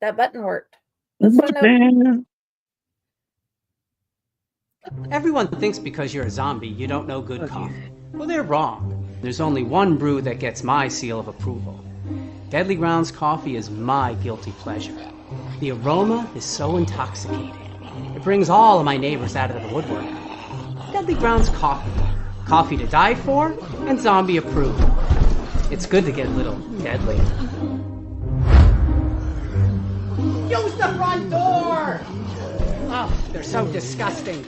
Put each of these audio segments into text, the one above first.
That button worked. Let's find out. Everyone thinks because you're a zombie, you don't know good coffee. Well, they're wrong. There's only one brew that gets my seal of approval. Deadly Grounds coffee is my guilty pleasure. The aroma is so intoxicating. It brings all of my neighbors out of the woodwork. Deadly Grounds coffee. Coffee to die for and zombie approved. It's good to get a little deadly. Use the front door! Oh, they're so disgusting.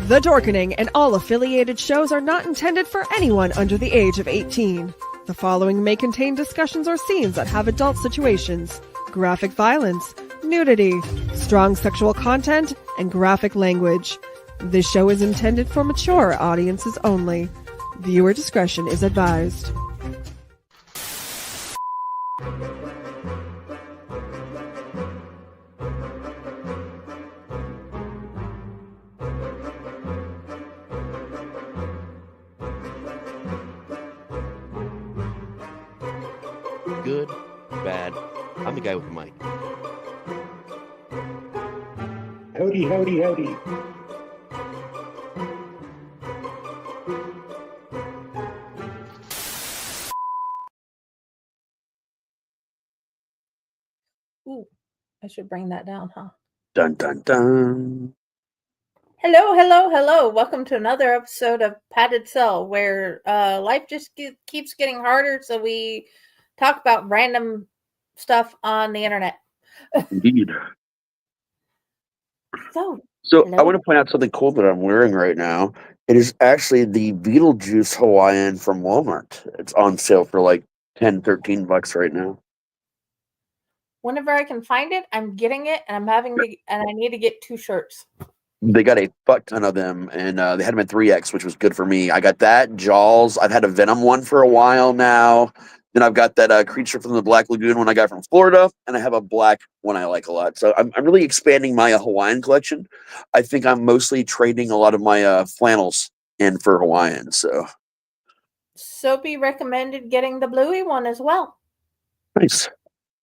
The Dorkening and all affiliated shows are not intended for anyone under the age of 18. The following may contain discussions or scenes that have adult situations, graphic violence, nudity, strong sexual content, and graphic language. This show is intended for mature audiences only. Viewer discretion is advised. Good, bad. I'm the guy with the mic. Howdy, howdy, howdy. Ooh, I should bring that down, huh? Dun dun dun. Hello, hello, hello. Welcome to another episode of Padded Cell, where life just keeps getting harder, so we talk about random stuff on the internet. Indeed. So hello? I want to point out something cool that I'm wearing right now. It is actually the Beetlejuice Hawaiian from Walmart. It's on sale for like $10-13 right now. Whenever I can find it, I'm getting it, and I need to get 2 shirts. They got a fuck ton of them, and they had them in 3X, which was good for me. I got that, Jaws. I've had a Venom one for a while now. Then I've got that creature from the Black Lagoon one I got from Florida, and I have a black one I like a lot. So I'm really expanding my Hawaiian collection. I think I'm mostly trading a lot of my flannels in for Hawaiian. So Sophie recommended getting the Bluey one as well. Nice.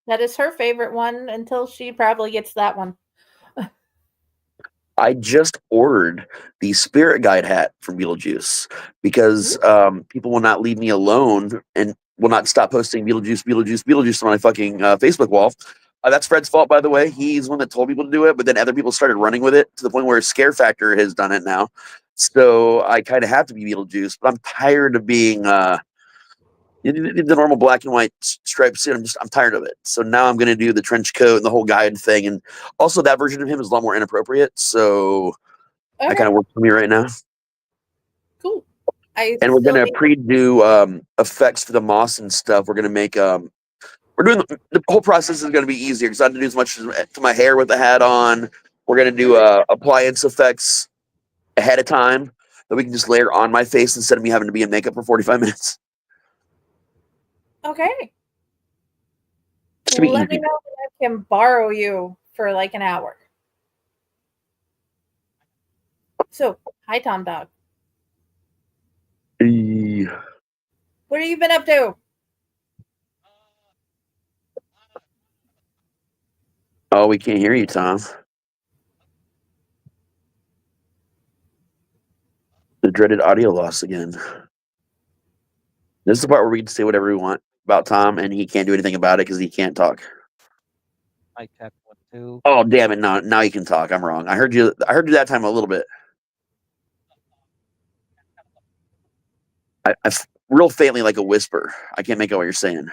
That is her favorite one until she probably gets that one. I just ordered the Spirit Guide hat from Beetlejuice because people will not leave me alone and will not stop posting Beetlejuice on my fucking Facebook wall. That's Fred's fault, by the way. He's the one that told people to do it, but then other people started running with it to the point where Scare Factor has done it now. So I kind of have to be Beetlejuice, but I'm tired of being the normal black and white striped suit. I'm tired of it. So now I'm going to do the trench coat and the whole guide thing. And also that version of him is a lot more inappropriate. So that kind of works for me right now. Cool. And we're going to pre-do effects for the moss and stuff. We're going to make we're doing the whole process is going to be easier because I have to do as much to my hair with the hat on. We're going to do appliance effects ahead of time that we can just layer on my face instead of me having to be in makeup for 45 minutes. Okay. Let me know if I can borrow you for like an hour. So, hi, Tom Dog. Hey. What have you been up to? Oh, we can't hear you, Tom. The dreaded audio loss again. This is the part where we can say whatever we want about Tom, and he can't do anything about it because he can't talk. I checked 1, 2. Oh, damn it! Now you can talk. I'm wrong. I heard you that time a little bit. I real faintly, like a whisper. I can't make out what you're saying.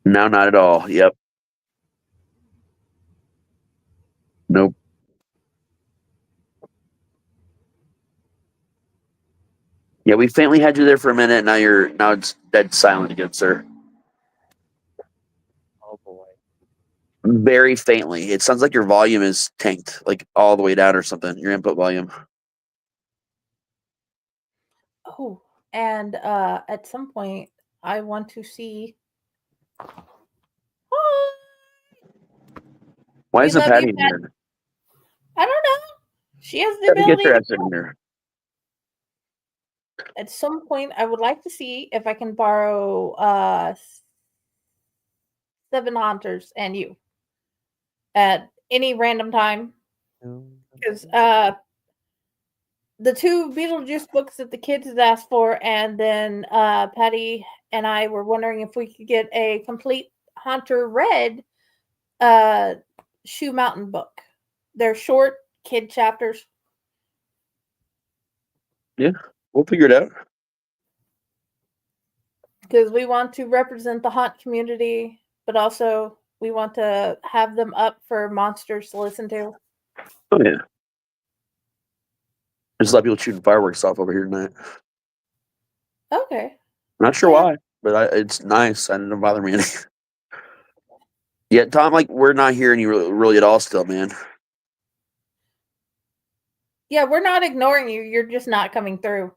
No, not at all. Yep. Nope. Yeah, we faintly had you there for a minute. Now it's dead silent again, sir. Oh boy. Very faintly. It sounds like your volume is tanked, like all the way down or something. Your input volume. Oh, and at some point, I want to see. Why We isn't love you, Patty in Pat. here? I don't know. She has the Gotta get ability your to. ass in here. At some point, I would like to see if I can borrow 7 Hunters and you at any random time, because the 2 Beetlejuice books that the kids had asked for, and then Patty and I were wondering if we could get a complete Haunter Red Shoe Mountain book. They're short kid chapters. Yeah, we'll figure it out. Because we want to represent the haunt community, but also we want to have them up for monsters to listen to. Oh yeah. There's a lot of people shooting fireworks off over here tonight. Okay. I'm not sure Yeah. why, but it's nice. I didn't bother me any. Yeah, Tom, like we're not hearing you really at all still, man. Yeah, we're not ignoring you. You're just not coming through.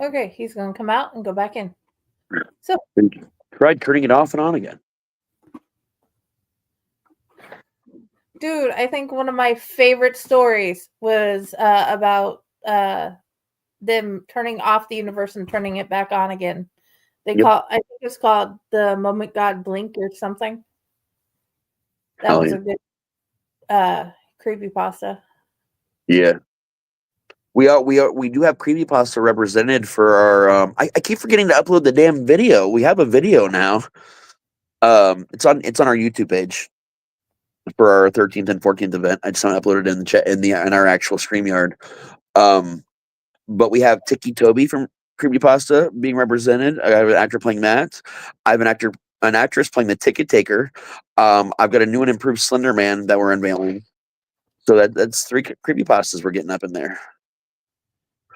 Okay, he's going to come out and go back in. So, Tried turning it off and on again. dude, I think one of my favorite stories was about them turning off the universe and turning it back on again. I think it's called The Moment God Blinked or something. That was a good creepypasta. Yeah. We do have creepypasta represented for our I keep forgetting to upload the damn video. We have a video now. It's on our YouTube page for our 13th and 14th event. I just want to upload it in the chat in our actual StreamYard. But we have Tiki Toby from Creepypasta being represented. I have an actor playing that. I have an actress playing the Ticket Taker. I've got a new and improved Slender Man that we're unveiling. So that's 3 creepypastas we're getting up in there.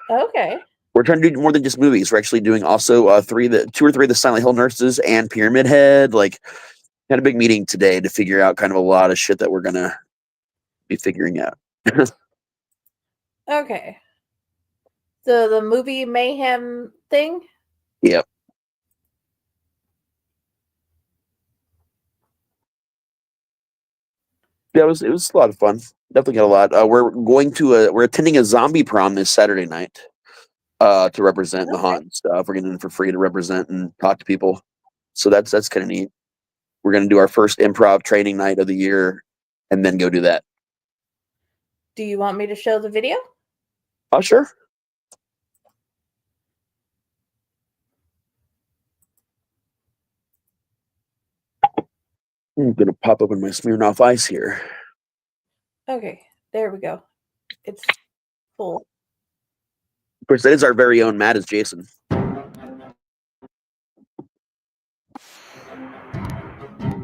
Okay. We're trying to do more than just movies. We're actually doing also 2 or 3 of the Silent Hill Nurses and Pyramid Head. Like, had a big meeting today to figure out kind of a lot of shit that we're gonna be figuring out. Okay. So the movie Mayhem thing? Yep. Yeah, it was a lot of fun. Definitely got a lot. We're attending a zombie prom this Saturday night to represent the haunt and stuff. We're getting in for free to represent and talk to people. So that's kind of neat. We're gonna do our first improv training night of the year and then go do that. Do you want me to show the video? Oh, sure. I'm gonna pop open my Smirnoff Ice here. Okay, there we go. It's full. Of course, that is our very own Matt as Jason. Can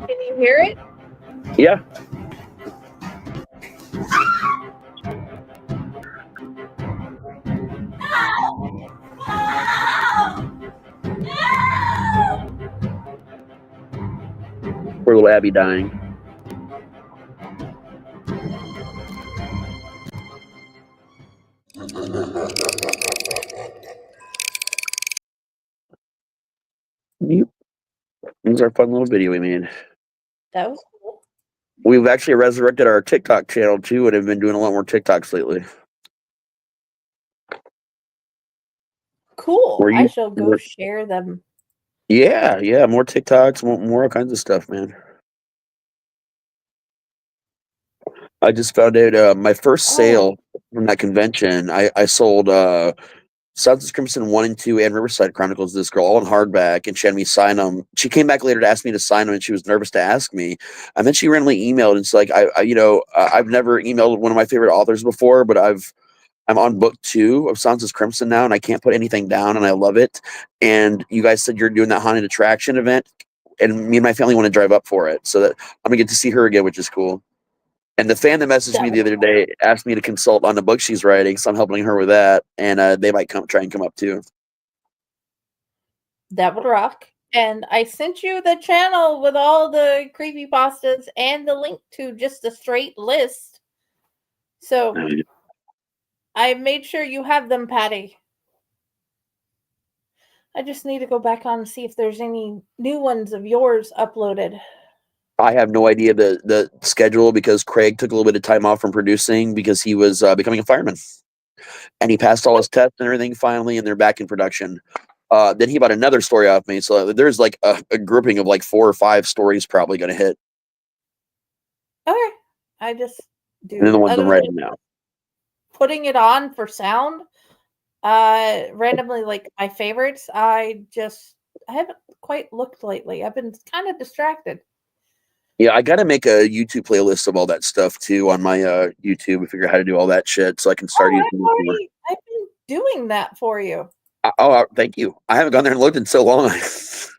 you hear it? Yeah. Poor little Abby dying. Yep. This is our fun little video we made. That was cool. We've actually resurrected our TikTok channel too and have been doing a lot more TikToks lately. Cool. I shall go share them. Yeah, more TikToks, more all kinds of stuff, man. I just found out my first sale from that convention. I sold Sons of Crimson 1 and 2 and Riverside Chronicles to this girl all in hardback, and she had me sign them. She came back later to ask me to sign them, and she was nervous to ask me. And then she randomly emailed, and it's like, I've never emailed one of my favorite authors before, but I'm on book 2 of Sons of Crimson now, and I can't put anything down, and I love it. And you guys said you're doing that haunted attraction event, and me and my family want to drive up for it, so that I'm gonna get to see her again, which is cool. And the fan that messaged me the other day asked me to consult on the book she's writing, so I'm helping her with that. And they might try and come up too. That would rock. And I sent you the channel with all the creepypastas and the link to just a straight list. So I made sure you have them, Patty. I just need to go back on and see if there's any new ones of yours uploaded. I have no idea the schedule because Craig took a little bit of time off from producing because he was becoming a fireman. And he passed all his tests and everything finally, and they're back in production. Then he bought another story off me. So there's like a grouping of like 4 or 5 stories probably going to hit. Okay. I just do. And then the ones I'm writing now. Putting it on for sound, randomly like my favorites. I haven't quite looked lately. I've been kind of distracted. Yeah, I got to make a YouTube playlist of all that stuff too on my YouTube and figure out how to do all that shit so I can start using it. I've been doing that for you. Thank you. I haven't gone there and looked in so long. As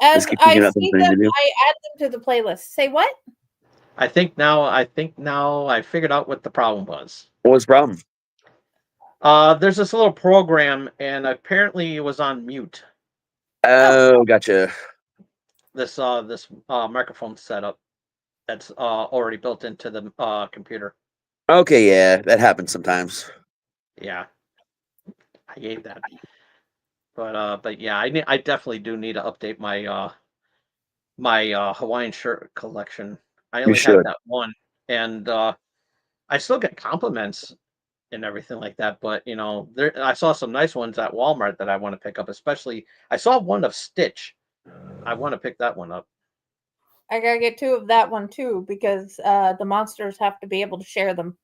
I see them, I add them to the playlist. Say what? I think now I figured out what the problem was. What was the problem? There's this little program, and apparently it was on mute. Oh, gotcha. This microphone setup that's already built into the computer. Okay, yeah, that happens sometimes. Yeah, I hate that. But yeah, I definitely do need to update my my Hawaiian shirt collection. I only have that one, and I still get compliments and everything like that. But you know, I saw some nice ones at Walmart that I want to pick up. Especially, I saw one of Stitch. I want to pick that one up. I gotta get 2 of that one too because the monsters have to be able to share them.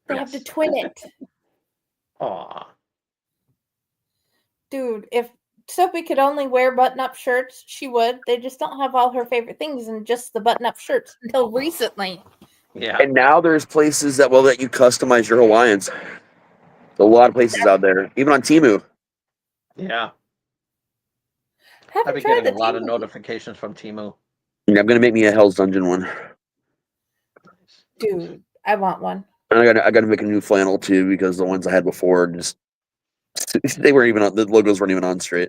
They have to twin it. Aw. Dude, if Sophie could only wear button-up shirts, she would. They just don't have all her favorite things in just the button-up shirts until recently. Yeah. And now there's places that will let you customize your Hawaiians. A lot of places out there, even on Temu. Yeah. I've been getting a lot of notifications from Temu. Yeah, I'm gonna make me a Hell's Dungeon one. Dude, I want one. And I gotta make a new flannel too because the ones I had before just they weren't even on, the logos weren't even on straight.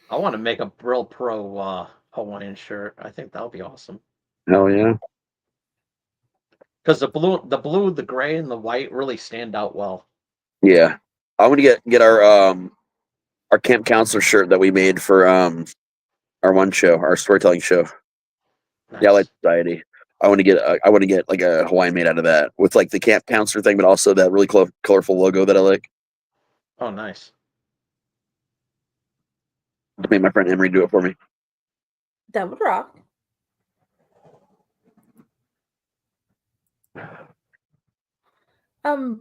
I want to make a Brill Pro Hawaiian shirt. I think that'll be awesome. Hell yeah. Because the blue, the gray, and the white really stand out well. Yeah. I want to get our camp counselor shirt that we made for our one show, our storytelling show. Nice. Yeah, like Society. I want to get like a Hawaiian made out of that with like the camp counselor thing, but also that really colorful logo that I like. Oh, nice. I made my friend Emery do it for me. That would rock. Well,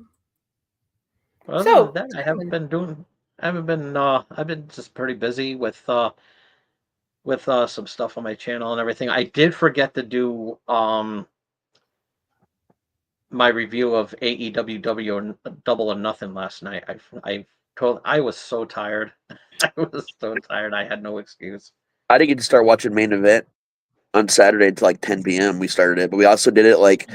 so that I haven't been doing. I've been just pretty busy with some stuff on my channel and everything. I did forget to do my review of AEW Double or Nothing last night. I was so tired. I was so tired. I had no excuse. I didn't get to start watching Main Event on Saturday until like 10 p.m. We started it, but we also did it like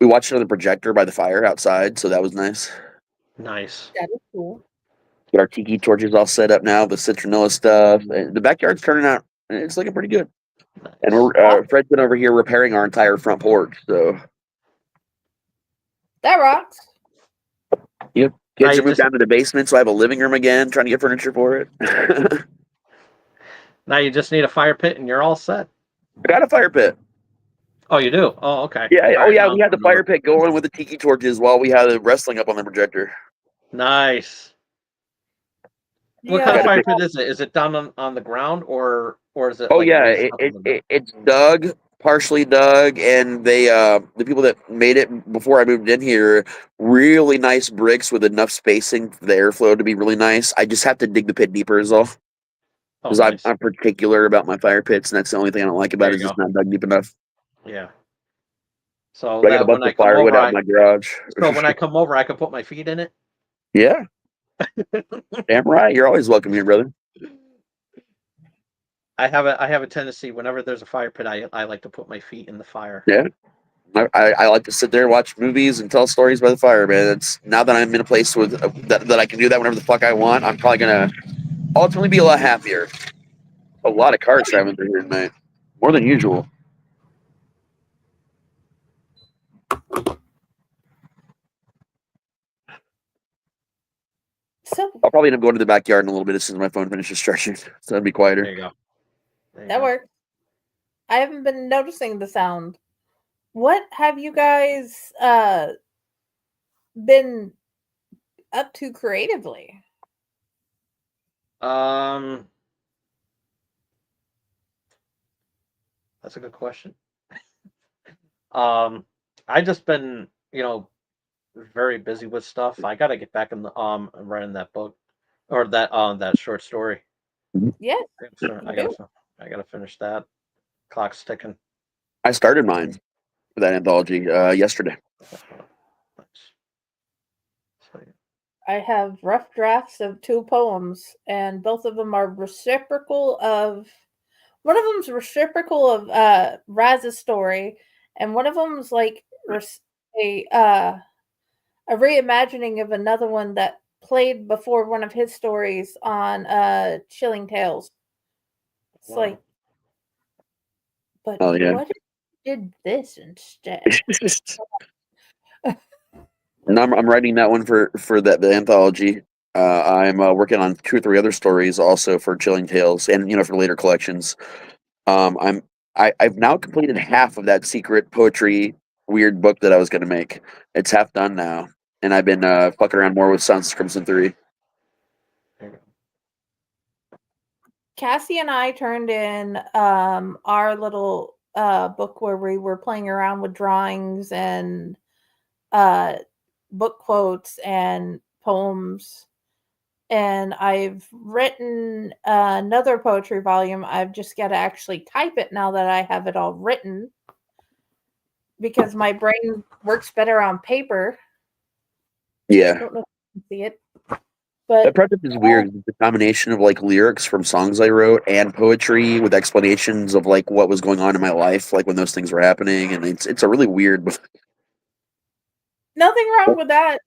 we watched it on the projector by the fire outside, so that was nice. Nice. That is cool. Get our tiki torches all set up now, the citronella stuff. The backyard's turning out. It's looking pretty good. Nice. And we're Fred's been over here repairing our entire front porch, so that rocks. Yep. Kids are moved down to the basement, so I have a living room again, trying to get furniture for it. Now you just need a fire pit and you're all set. I got a fire pit. Oh, you do? Oh, okay. Yeah. We had the fire pit going with the tiki torches while we had the wrestling up on the projector. Nice. What kind of fire pit is it? Is it down on the ground or is it? Oh yeah, it's dug, partially dug, and they the people that made it before I moved in here, really nice bricks with enough spacing for the airflow to be really nice. I just have to dig the pit deeper is all. Because I'm particular about my fire pits, and that's the only thing I don't like about it is it's not dug deep enough. Yeah. So I got a bunch of firewood out in my garage. So when I come over, I can put my feet in it? Yeah. Damn right. You're always welcome here, brother. I have a tendency whenever there's a fire pit, I like to put my feet in the fire. Yeah. I like to sit there and watch movies and tell stories by the fire, man. It's now that I'm in a place with that I can do that whenever the fuck I want. I'm probably gonna ultimately be a lot happier. A lot of cars driving through here tonight, more than usual. So I'll probably end up going to the backyard in a little bit as soon as my phone finishes charging, so it'll be There quieter. you go. There you that go. works. I haven't been noticing the sound. What have you guys been up to creatively? That's a good question. I just been, very busy with stuff. I gotta get back in the writing that book or that short story. Yes, I gotta finish that. Clock's ticking. I started mine for that anthology yesterday. Nice. So, yeah. I have rough drafts of 2 poems, and both of them are reciprocal of. One of them's reciprocal of Raz's story, and one of them's like a uh, a reimagining of another one that played before one of his stories on Chilling Tales. It's Wow. like, but Oh yeah. what if you did this instead? And I'm writing that one for the anthology. I'm working on 2 or 3 other stories also for Chilling Tales and for later collections. I've now completed half of that secret poetry weird book that I was going to make. It's half done now, and I've been fucking around more with Sons of Crimson 3. There you go. Cassie and I turned in our little book where we were playing around with drawings and book quotes and poems. And I've written another poetry volume. I've just got to actually type it now that I have it all written because my brain works better on paper. I Yeah, don't know if you can see it, that but project is weird. It's a combination of like lyrics from songs I wrote and poetry with explanations of like what was going on in my life, like when those things were happening, and it's a really weird. nothing wrong with that.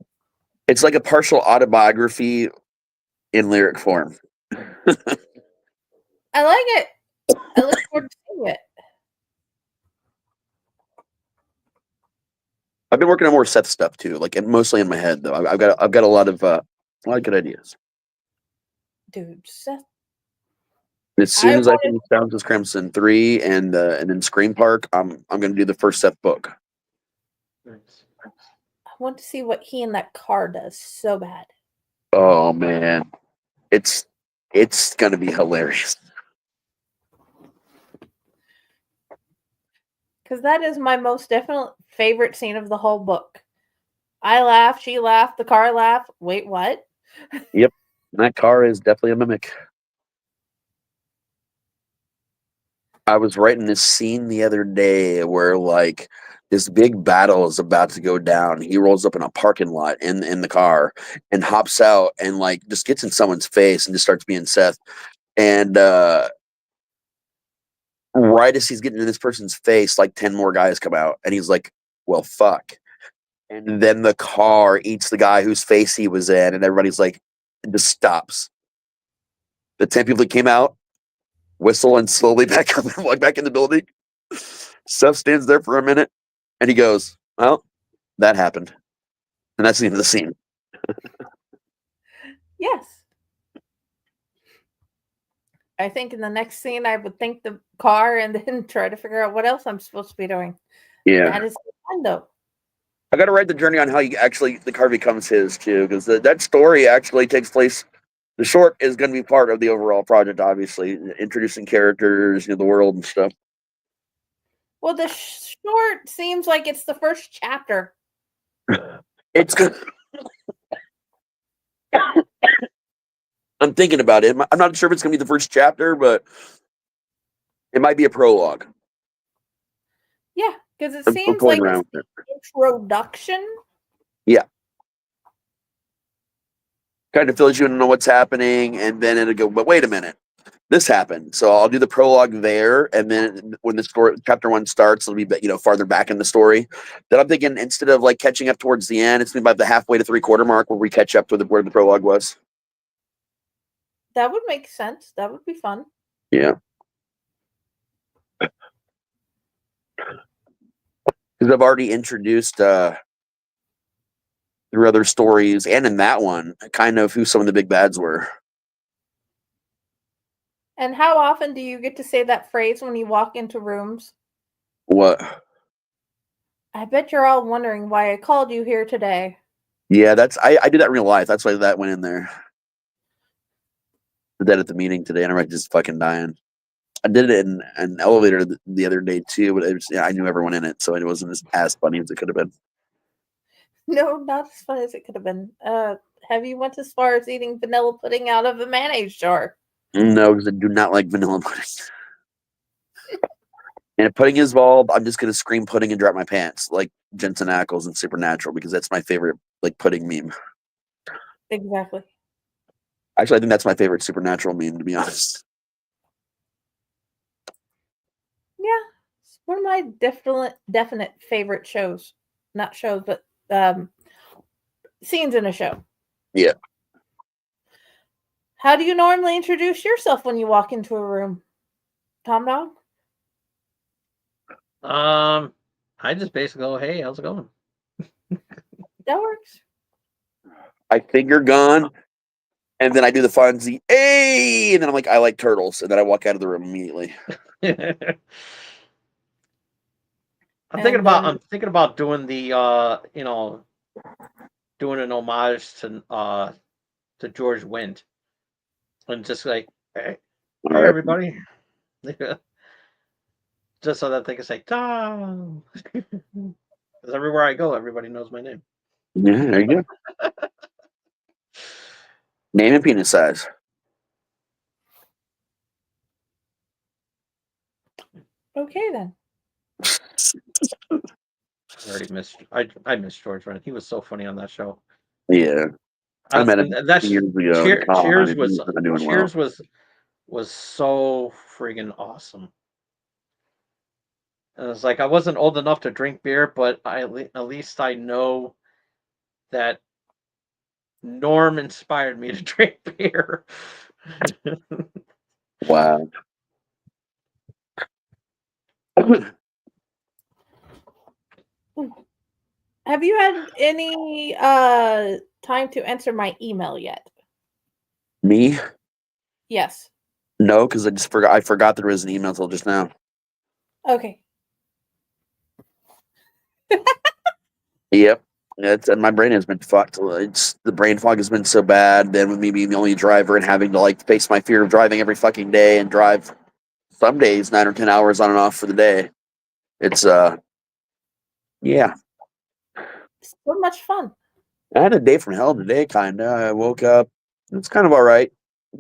It's like a partial autobiography in lyric form. I like it. I look forward to seeing it. I've been working on more Seth stuff too, like and mostly in my head though. I've got a lot of good ideas. Dude, Seth, As soon I as I wanted finish Sounds of Crimson 3 and then Scream Park, I'm gonna do the first Seth book. Nice. I want to see what he in that car does so bad. Oh man, it's gonna be hilarious. Because that is my most definite favorite scene of the whole book. I laugh, she laughed, the car laughed. Wait, what? Yep, and that car is definitely a mimic. I was writing this scene the other day where like this big battle is about to go down. He rolls up in a parking lot in the car and hops out and like just gets in someone's face and just starts being Seth. And right as he's getting in this person's face, like 10 more guys come out, and he's like, "Well, fuck." And then the car eats the guy whose face he was in, and everybody's like, it just stops. The 10 people that came out whistle and slowly back up and walk back in the building. Seth stands there for a minute, and he goes, "Well, that happened," and that's the end of the scene. Yes. I think in the next scene, I would think the car and then try to figure out what else I'm supposed to be doing. Yeah, That is fun, though. I got to write the journey on how the car becomes his too, because that story actually takes place. The short is going to be part of the overall project, obviously, introducing characters, the world and stuff. Well, the short seems like it's the first chapter. It's good. I'm thinking about it. I'm not sure if it's going to be the first chapter, but it might be a prologue. Yeah, because it I'm seems toying like around it's with the introduction. Yeah. Kind of fills you in on what's happening, and then it'll go, but wait a minute. this happened. So I'll do the prologue there, and then when the story chapter 1 starts, it'll be farther back in the story. Then I'm thinking instead of like catching up towards the end, it's maybe about the halfway to 3/4 mark where we catch up to where the prologue was. That would make sense. That would be fun. Yeah. Because I've already introduced through other stories and in that one, kind of who some of the big bads were. And how often do you get to say that phrase when you walk into rooms? What? I bet you're all wondering why I called you here today. Yeah, I do that in real life. That's why that went in there. Did that at the meeting today, and I'm just fucking dying. I did it in an elevator the other day too, but I knew everyone in it, so it wasn't as funny as it could have been. No, not as fun as it could have been. Have you went as far as eating vanilla pudding out of a mayonnaise jar? No, because I do not like vanilla pudding. And if pudding is involved, I'm just gonna scream pudding and drop my pants like Jensen Ackles and Supernatural because that's my favorite pudding meme. Exactly. Actually, I think that's my favorite Supernatural meme, to be honest. Yeah, it's one of my definite favorite shows. Not shows, but scenes in a show. Yeah. How do you normally introduce yourself when you walk into a room, Tom Dog? I just basically go, "Hey, how's it going?" That works. I think you're gone, and then I do the Fonzie, hey, and then I'm like, I like turtles, and then I walk out of the room immediately. I'm thinking about doing the doing an homage to George Wendt, and just like, hey All right. everybody, just so that they can say Tom. Because everywhere I go, everybody knows my name. Yeah, there you go. Name and penis size. Okay then. I miss George Wendt. He was so funny on that show. Yeah. I met him That years ago. Cheers was so friggin' awesome. And it's like I wasn't old enough to drink beer, but at least I know that Norm inspired me to drink beer. Wow. Have you had any time to answer my email yet? Me? Yes. No, because I forgot there was an email until just now. Okay. Yep. And my brain has been fucked. The brain fog has been so bad. Then with me being the only driver and having to face my fear of driving every fucking day and drive some days 9 or 10 hours on and off for the day. It's yeah. So much fun. I had a day from hell today, kinda. I woke up. It's kind of all right.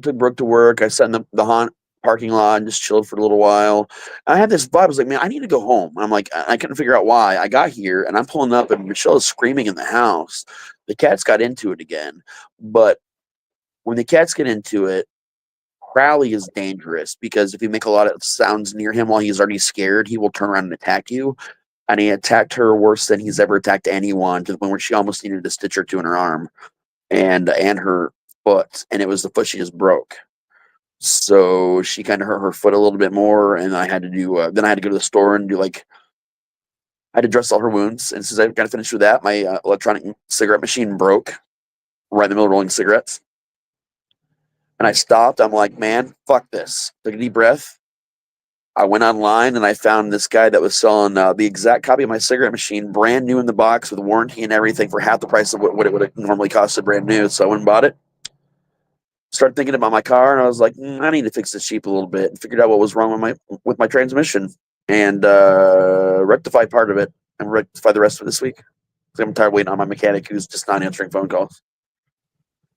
Took Brooke to work. I sat in the haunt parking lot and just chilled for a little while. I had this vibe. I was like, man, I need to go home. I'm like, I couldn't figure out why. I got here and I'm pulling up and Michelle is screaming in the house. The cats got into it again. But when the cats get into it, Crowley is dangerous because if you make a lot of sounds near him while he's already scared, he will turn around and attack you. And he attacked her worse than he's ever attacked anyone, to the point where she almost needed to stitch her two in her arm and her foot. And it was the foot she just broke. So she kind of hurt her foot a little bit more, and I had to do. Then I had to go to the store and do I had to dress all her wounds. And since I got to finish with that, my electronic cigarette machine broke right in the middle of rolling cigarettes. And I stopped. I'm like, man, fuck this. Took a deep breath. I went online and I found this guy that was selling the exact copy of my cigarette machine, brand new in the box with warranty and everything, for half the price of what it would have normally costed brand new. So I went and bought it. Started thinking about my car, and I was like, I need to fix this Jeep a little bit, and figured out what was wrong with my transmission, and rectified part of it, and rectify the rest of this week. I'm tired of waiting on my mechanic who's just not answering phone calls.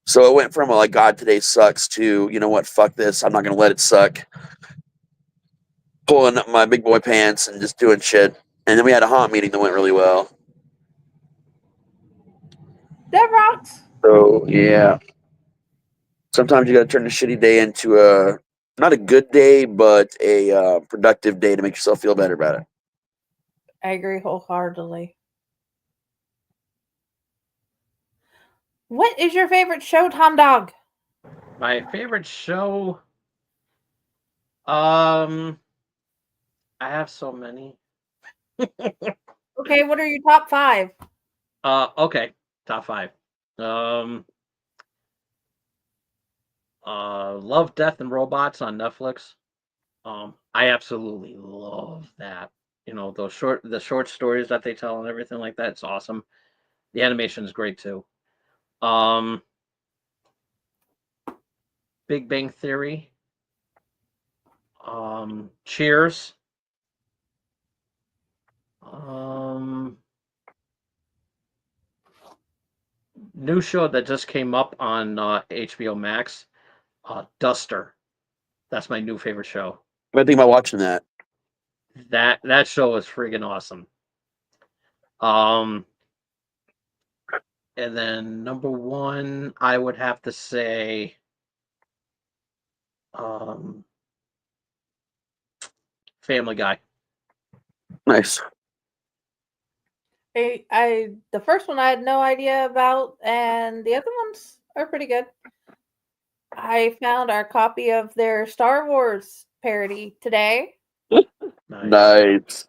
So it went from God, today sucks to, you know what, fuck this, I'm not gonna let it suck. Pulling up my big boy pants and just doing shit. And then we had a haunt meeting that went really well. That rocks. So yeah. Sometimes you got to turn a shitty day into not a good day, but a productive day to make yourself feel better about it. I agree wholeheartedly. What is your favorite show, Tom Dog? My favorite show. I have so many. Okay, what are your top 5? Okay, top 5. Love, Death, and Robots on Netflix. I absolutely love that. You know, the short stories that they tell and everything like that. It's awesome. The animation is great too. Um, Big Bang Theory. Cheers. New show that just came up on HBO Max. Duster. That's my new favorite show. I think about watching that. That show is friggin' awesome. And then number 1, I would have to say, Family Guy. Nice. The first one I had no idea about, and the other ones are pretty good. I found our copy of their Star Wars parody today. Nice.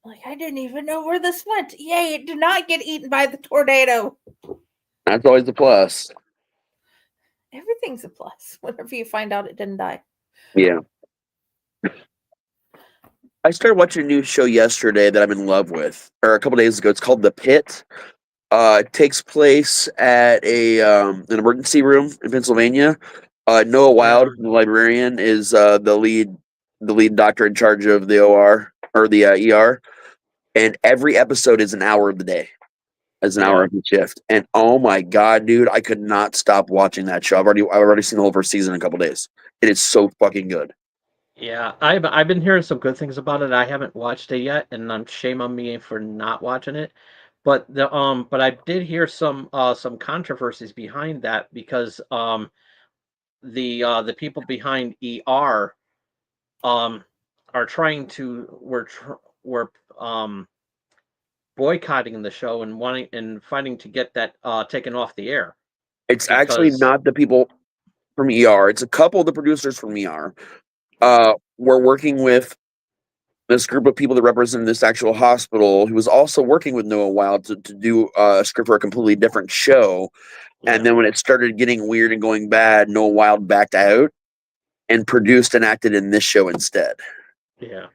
Like, I didn't even know where this went. Yay, it did not get eaten by the tornado. That's always a plus. Everything's a plus whenever you find out it didn't die. Yeah. I started watching a new show yesterday that I'm in love with, or a couple days ago. It's called The Pit. It takes place at an emergency room in Pennsylvania. Noah Wild, the librarian, is the lead doctor in charge of the OR or the ER, and every episode is an hour of the day, as an hour of the shift. And oh my god, dude, I could not stop watching that show. I've already seen the whole first season in a couple days. It is so fucking good. Yeah, I've been hearing some good things about it. I haven't watched it yet, and shame on me for not watching it. But I did hear some controversies behind that because the people behind ER are trying to we're boycotting the show and wanting and fighting to get that taken off the air. It's actually not the people from ER. It's a couple of the producers from ER. We're working with this group of people that represent this actual hospital who was also working with Noah Wild to do a script for a completely different show. And then when it started getting weird and going bad, Noah Wild backed out and produced and acted in this show instead. Yeah.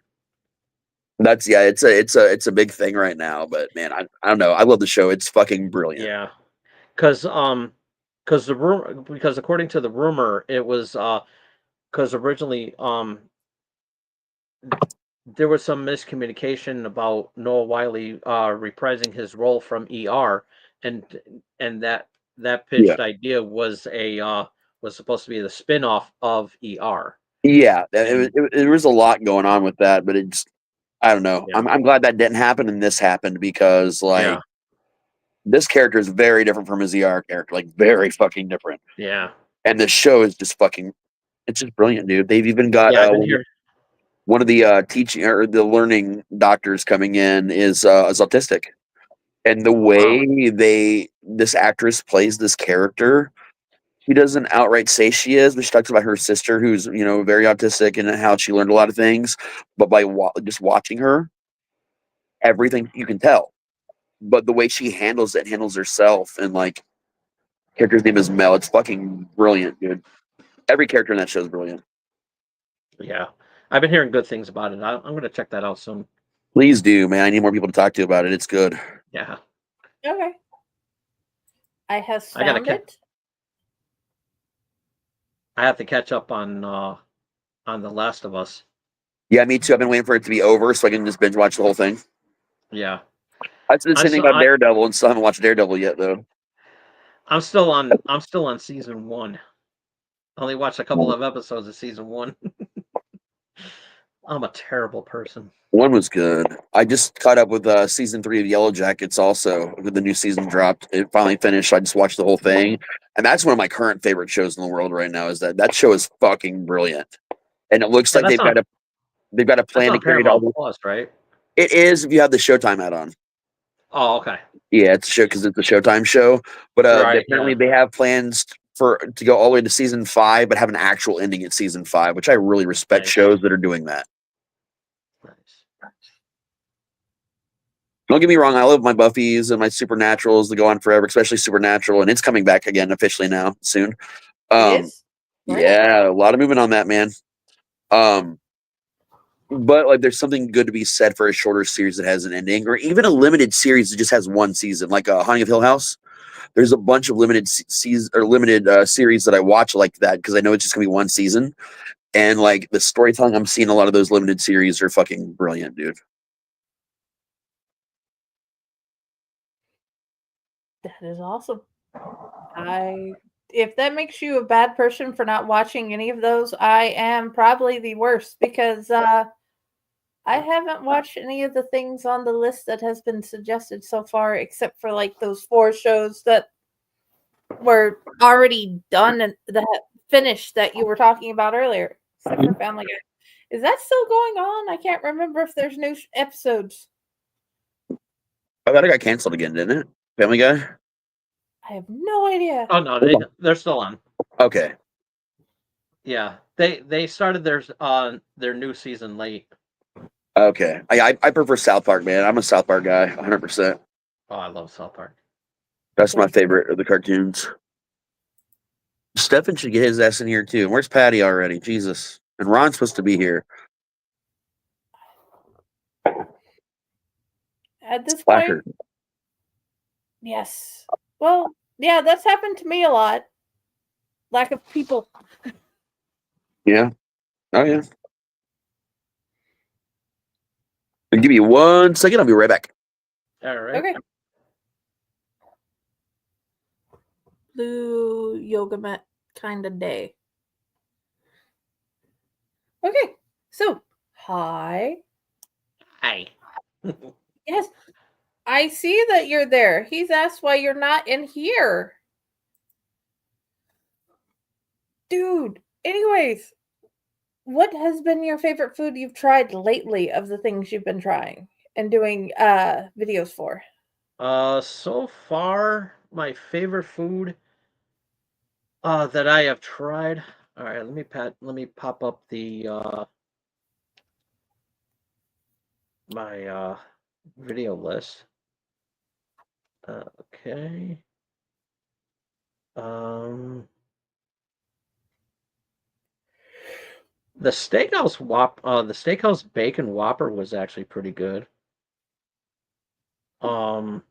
It's a big thing right now, but man, I don't know. I love the show. It's fucking brilliant. Yeah. Because according to the rumor, it was because originally there was some miscommunication about Noah Wiley reprising his role from ER, and that pitched idea was supposed to be the spin-off of ER. Yeah, there was a lot going on with that, but it's I don't know. Yeah. I'm glad that didn't happen and this happened because this character is very different from his ER character, like very fucking different. Yeah. And the show is just fucking, it's just brilliant, dude. They've even got one of the teaching or the learning doctors coming in is autistic, and the way this actress plays this character, she doesn't outright say she is, but she talks about her sister who's very autistic and how she learned a lot of things, but by just watching her, everything you can tell. But the way she handles herself, and like character's name is Mel. It's fucking brilliant, dude. Every character in that show is brilliant. Yeah, I've been hearing good things about it. I'm going to check that out soon. Please do, man. I need more people to talk to about it. It's good. Yeah. Okay. I have found it. I have to catch up on The Last of Us. Yeah, me too. I've been waiting for it to be over so I can just binge watch the whole thing. Yeah. That's the same thing about Daredevil, and still haven't watched Daredevil yet, though. I'm still on season 1. I only watched a couple of episodes of season 1. I'm a terrible person. One was good. I just caught up with season 3 of Yellow Jackets. Also, when the new season dropped, it finally finished. I just watched the whole thing, and that's one of my current favorite shows in the world right now. Is that show is fucking brilliant, and it looks Yeah, like they've got a that's plan to on carry it all. Paramount Plus, right? It is if you have the Showtime add-on. Oh, okay. Yeah, it's a show because it's a Showtime show. But Right, apparently yeah. they have plans to go all the way to season 5, but have an actual ending at season 5, which I really respect Nice. shows that are doing that. Nice. Don't get me wrong, I love my Buffys and my Supernaturals that go on forever, especially Supernatural, and it's coming back again officially now soon. It is? Right. Yeah, a lot of movement on that, man. But like, there's something good to be said for a shorter series that has an ending, or even a limited series that just has one season, like Haunting of Hill House. There's a bunch of limited series that I watch like that because I know it's just gonna be one season, and like the storytelling I'm seeing a lot of those limited series are fucking brilliant, dude. That is awesome. If that makes you a bad person for not watching any of those, I am probably the worst because I haven't watched any of the things on the list that has been suggested so far, except for like those 4 shows that were already done and that finished that you were talking about earlier, except for Family Guy. Is that still going on? I can't remember if there's new episodes. I thought it got canceled again, didn't it? Family Guy. I have no idea. Oh no, they're still on. Okay. Yeah, they started their new season late. Okay. I prefer South Park, man. I'm a South Park guy, 100%. Oh, I love South Park. That's my favorite of the cartoons. Stefan should get his ass in here too. Where's Patty already? Jesus. And Ron's supposed to be here. At this Slacker. point, yes. Well, yeah, that's happened to me a lot. Lack of people. Yeah. Oh yeah. Give me 1 second. I'll be right back. All right. Okay. Blue yoga mat kind of day. Okay. So, hi. Hi. Yes. I see that you're there. He's asked why you're not in here. Dude, anyways, what has been your favorite food you've tried lately of the things you've been trying and doing videos for? So far, my favorite food that I have tried. All right, let me pop up the my video list. Okay. The Steakhouse Bacon Whopper was actually pretty good. The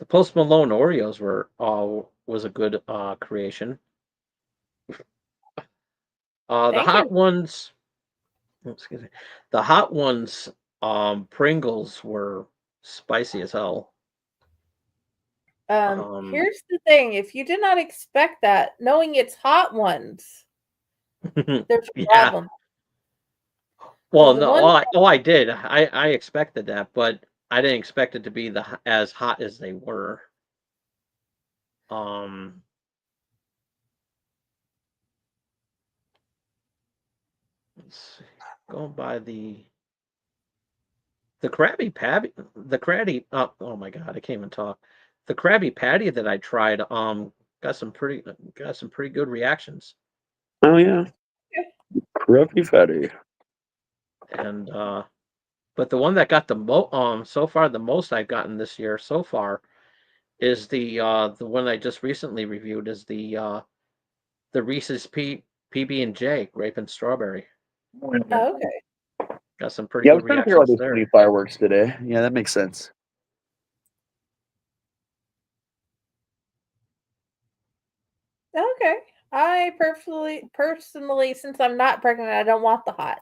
Post Malone Oreos was a good creation. The hot ones, excuse me, the hot ones, Pringles were spicy as hell. Here's the thing: if you did not expect that, knowing it's hot ones, there's a problem. Well, no, I did. I expected that, but I didn't expect it to be as hot as they were. Let's see. Going by the Krabby Patty, oh my god, I can't even talk. The Krabby Patty that I tried, got some pretty good reactions. Oh yeah. Krabby Patty. And but the one that got so far the most I've gotten this year so far is the one I just recently reviewed is the Reese's PB&J grape and strawberry. Oh, okay. Got some pretty good reactions there. Pretty fireworks today. Yeah, that makes sense. Okay. I personally, since I'm not pregnant, I don't want the hot.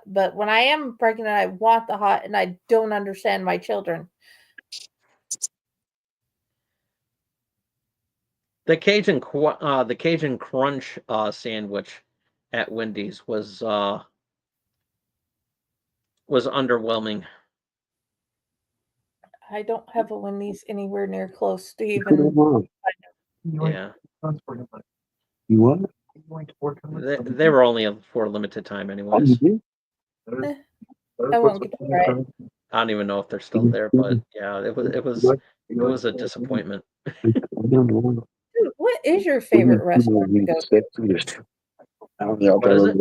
But when I am pregnant, I want the hot, and I don't understand my children. The Cajun Crunch sandwich at Wendy's was underwhelming. I don't have a Wendy's anywhere near close to You even. Yeah, what? they were only for a limited time, anyways. I won't get to try it. I don't even know if they're still there, but yeah, it was a disappointment. Dude, what is your favorite restaurant to go to? What is it?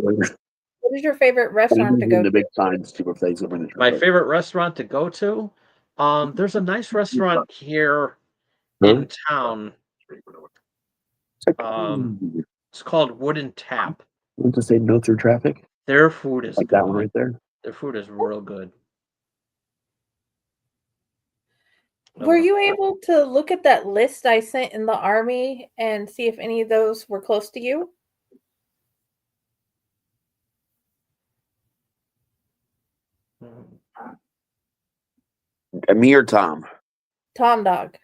What is your favorite restaurant to go The to? big signs to replace it when it's My favorite restaurant to go to? There's a nice restaurant here in town. It's called Wooden Tap. Want to say no through traffic? Their food is Like good. that one right there. Their food is real good. Were you able to look at that list I sent in the army and see if any of those were close to you? Me or Tom? Tom Dog,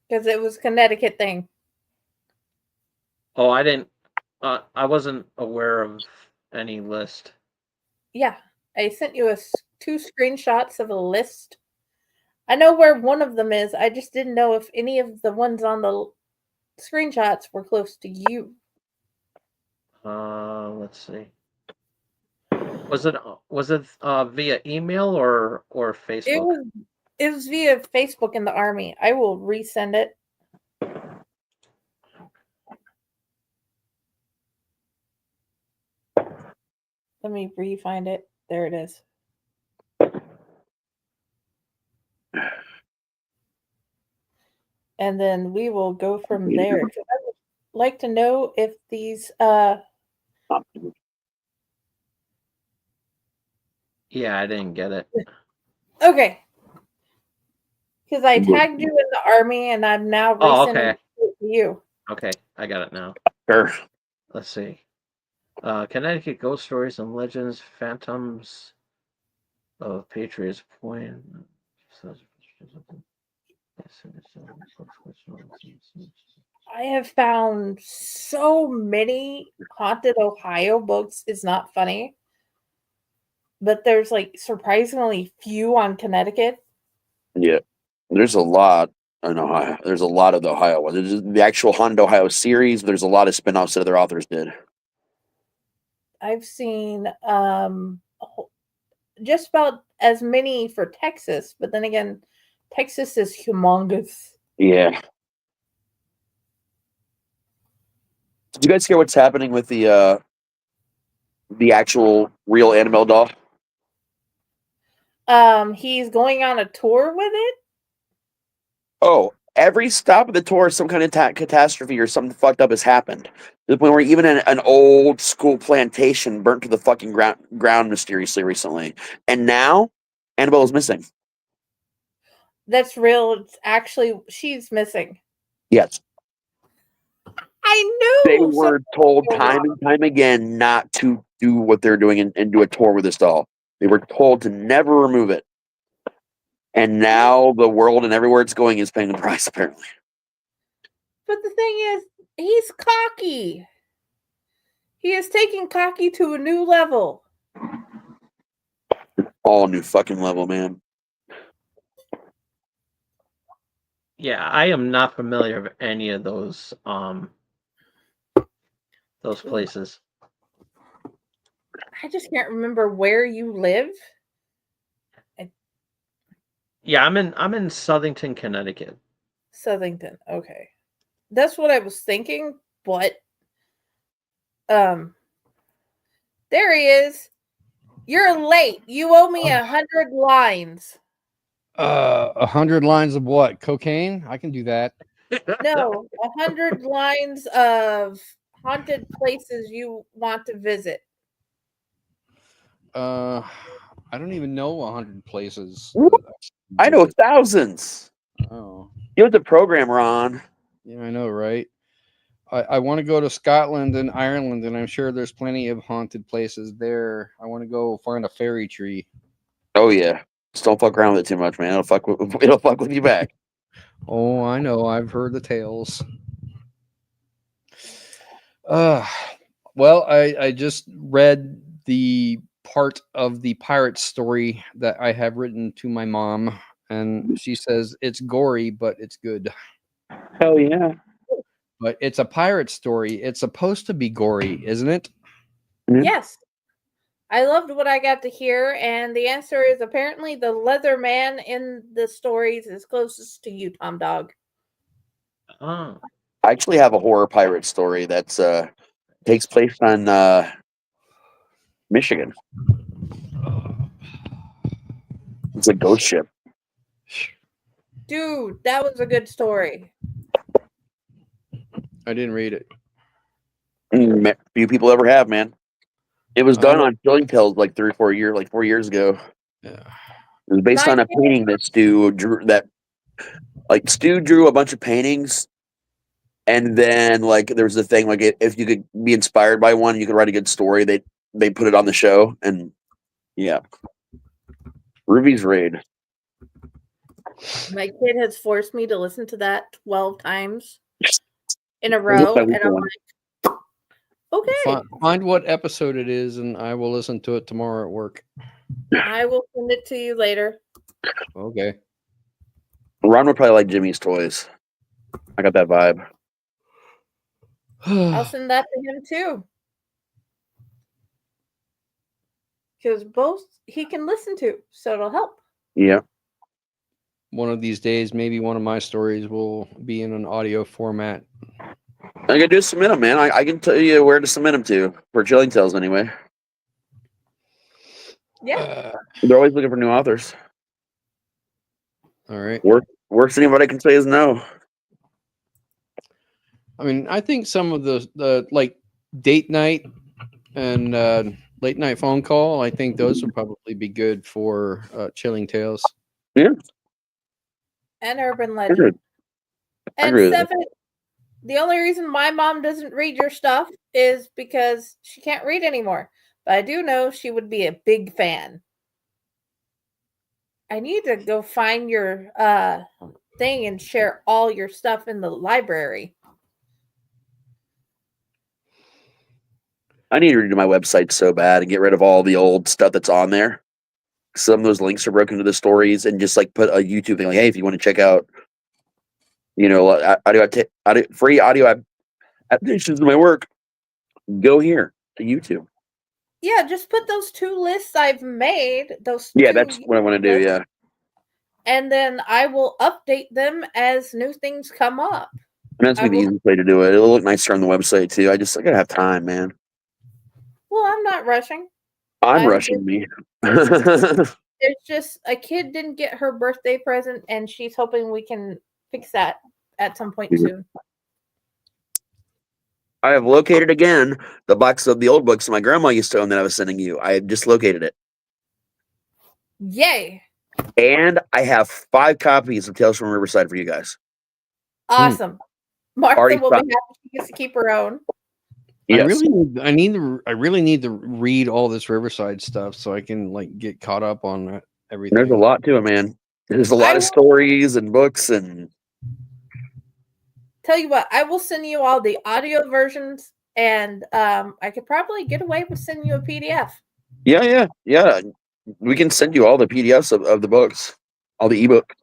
because it was Connecticut thing. Oh, I didn't. I wasn't aware of any list. Yeah, I sent you two screenshots of a list. I know where one of them is. I just didn't know if any of the ones on the screenshots were close to you. Let's see. Was it via email or Facebook? It was via Facebook in the army. I will resend it. Let me re-find it. There it is. And then we will go from there. I would like to know if these Yeah, I didn't get it. okay. Because I tagged you in the army and I'm now resending it to you. Okay, I got it now. Sure. Let's see. Connecticut Ghost Stories and Legends, Phantoms of Patriots Point. I have found so many Haunted Ohio books. It's not funny. But there's like surprisingly few on Connecticut. Yeah. There's a lot in Ohio. There's a lot of the Ohio ones. There's the actual Haunted Ohio series. There's a lot of spin-offs that other authors did. I've seen just about as many for Texas, but then again, Texas is humongous. Yeah. Did you guys hear what's happening with the actual real Annabelle doll? He's going on a tour with it. Oh, every stop of the tour, some kind of catastrophe or something fucked up has happened. To the point where even an old school plantation burnt to the fucking ground mysteriously recently. And now, Annabelle is missing. That's real. It's actually, she's missing. Yes. I knew! They were told time and time again not to do what they're doing and do a tour with this doll. They were told to never remove it. And now the world and everywhere it's going is paying the price, apparently. But the thing is, he's cocky. He is taking cocky to a new level. All new fucking level, man. Yeah, I am not familiar with any of those places. I just can't remember where you live. Yeah, I'm in Southington, Connecticut. Southington, okay. That's what I was thinking, but there he is. You're late. You owe me 100 lines. 100 lines of what? Cocaine? I can do that. No, 100 lines of haunted places you want to visit. I don't even know 100 places. I know thousands. Oh. You have the program, Ron. Yeah, I know, right? I want to go to Scotland and Ireland, and I'm sure there's plenty of haunted places there. I want to go find a fairy tree. Oh, yeah. Just don't fuck around with it too much, man. It'll fuck with you back. Oh, I know. I've heard the tales. Well, I just read the part of the pirate story that I have written to my mom, and she says it's gory, but it's good. Hell yeah. But it's a pirate story. It's supposed to be gory, isn't it? Mhm. Yes. I loved what I got to hear, and the answer is apparently the leather man in the stories is closest to you, Tom Dog. Oh. I actually have a horror pirate story that's takes place on Michigan. It's a ghost ship. Dude, that was a good story. I didn't read it. Few people ever have, man. It was I done don't- on Chilling Tales like 4 years ago. Yeah. It was based on a Nice. painting that Stu drew. Stu drew a bunch of paintings, and then like there was the thing like if you could be inspired by one, you could write a good story. They put it on the show, and yeah, Ruby's Raid. My kid has forced me to listen to that 12 times in a row, and I'm like, okay, Find what episode it is, and I will listen to it tomorrow at work. I will send it to you later. Okay. Ron would probably like Jimmy's Toys. I got that vibe. I'll send that to him too. Because both he can listen to, so it'll help. Yeah. One of these days, maybe one of my stories will be in an audio format. I can just submit them, man. I can tell you where to submit them to for Chilling Tales anyway. Yeah. They're always looking for new authors. All right. Worst anybody can say is no. I mean, I think some of the like date night and late night phone call, I think those would probably be good for Chilling Tales. Yeah. And Urban Agreed. Legend. I And agree with that. Stefan, the only reason my mom doesn't read your stuff is because she can't read anymore. But I do know she would be a big fan. I need to go find your thing and share all your stuff in the library. I need to redo my website so bad and get rid of all the old stuff that's on there. Some of those links are broken to the stories, and just like put a YouTube thing like, hey, if you want to check out, free audio adaptations of my work, go here to YouTube. Yeah, just put those two lists I've made. Yeah, that's what I want to do. Yeah. And then I will update them as new things come up. And that's the easiest way to do it. It'll look nicer on the website too. I gotta have time, man. Well, I'm not rushing. I'm rushing me. It's just a kid didn't get her birthday present, and she's hoping we can fix that at some point soon. I have located again the box of the old books my grandma used to own that I was sending you. I have just located it. Yay! And I have 5 copies of Tales from Riverside for you guys. Awesome. Martha Already will be found- happy she gets to keep her own. Yes. I really need to read all this Riverside stuff so I can like get caught up on everything. There's a lot to it, man. There's a lot of stories and books and Tell you what, I will send you all the audio versions, and I could probably get away with sending you a PDF. yeah. We can send you all the PDFs of the books, all the ebook.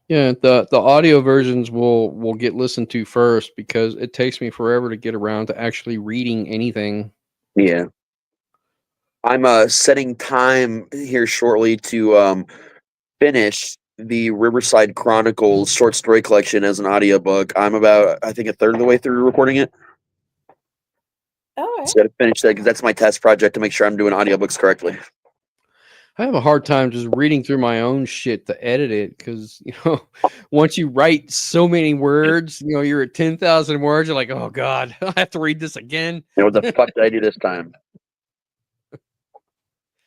Yeah, the audio versions will get listened to first because it takes me forever to get around to actually reading anything. Yeah. I'm setting time here shortly to finish the Riverside Chronicles short story collection as an audiobook. I'm about, I think, a third of the way through recording it. All right. So I got to finish that because that's my test project to make sure I'm doing audiobooks correctly. I have a hard time just reading through my own shit to edit it because, once you write so many words, you're at 10,000 words, you're like, oh, God, I have to read this again. What the fuck did I do this time?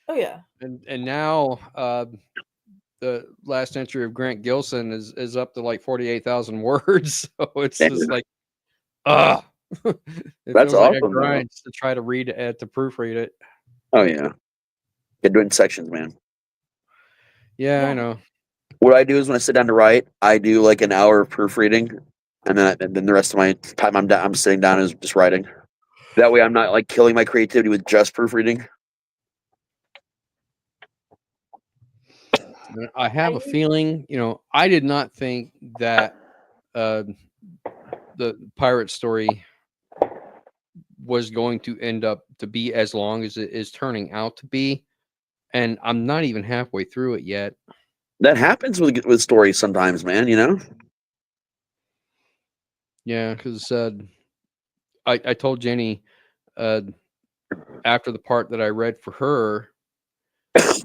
Oh, yeah. And now the last entry of Grant Gilson is up to like 48,000 words. So it's just like, it That's feels like a awesome, grind to try to read it, to proofread it. Oh, yeah. You do it in sections, man. Yeah, I know. What I do is when I sit down to write, I do like an hour of proofreading, and then the rest of my time I'm sitting down is just writing. That way, I'm not like killing my creativity with just proofreading. I have a feeling, I did not think that the pirate story was going to end up to be as long as it is turning out to be, and I'm not even halfway through it yet. That happens with stories sometimes, man. Yeah, because I told Jenny after the part that I read for her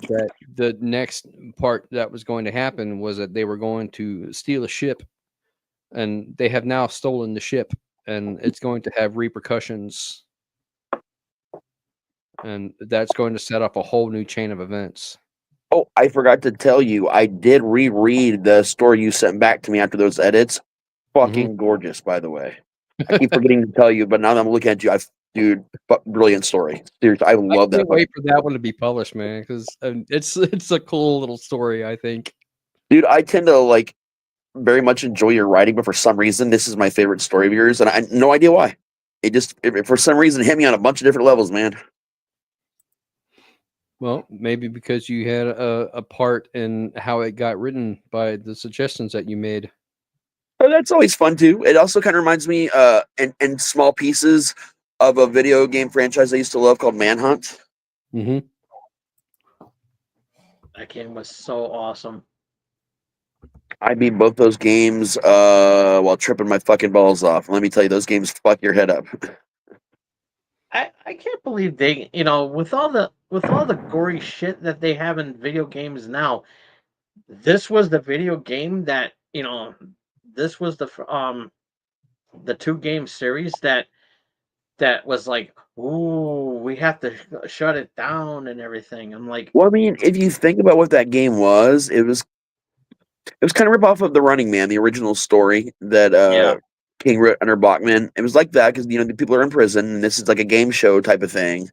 that the next part that was going to happen was that they were going to steal a ship, and they have now stolen the ship, and it's going to have repercussions, and that's going to set up a whole new chain of events. Oh, I forgot to tell you, I did reread the story you sent back to me after those edits. Fucking gorgeous, by the way. I keep forgetting to tell you, but now that I'm looking at you, dude, brilliant story. Seriously, I love that. Can't wait for that one to be published, man, because it's a cool little story, I think. Dude, I tend to like very much enjoy your writing, but for some reason, this is my favorite story of yours, and I no idea why. It just, for some reason, hit me on a bunch of different levels, man. Well, maybe because you had a part in how it got written by the suggestions that you made. Oh, that's always fun too. It also kind of reminds me, in small pieces, of a video game franchise I used to love called Manhunt. Mm-hmm. That game was so awesome. I beat both those games while tripping my fucking balls off. Let me tell you, those games fuck your head up. I can't believe they, with all the gory shit that they have in video games now, this was the video game that, this was the 2-game series that was like, ooh, we have to shut it down and everything. I'm like, Well, I mean, if you think about what that game was, it was kind of rip off of The Running Man, the original story that Yeah. King wrote under Bachman. It was like that because the people are in prison, and this is like a game show type of thing,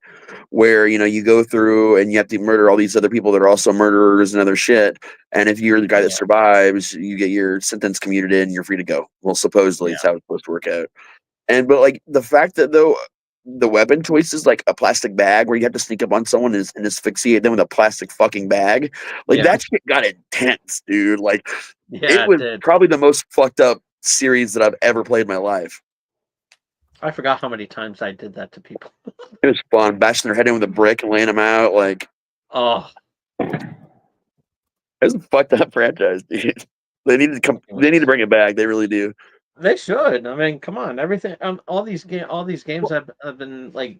where you go through and you have to murder all these other people that are also murderers and other shit. And if you're the guy that survives, you get your sentence commuted in, and you're free to go. Well, supposedly it's how it's supposed to work out. But like the fact that though the weapon choice is like a plastic bag where you have to sneak up on someone and asphyxiate them with a plastic fucking bag, like that shit got intense, dude. Like it was probably the most fucked up series that I've ever played in my life. I forgot how many times I did that to people. It was fun, bashing their head in with a brick and laying them out. Like, oh, it's a fucked up franchise, dude. They need to come. They need to bring it back. They really do. They should. I mean, come on. Everything. All these games have been like,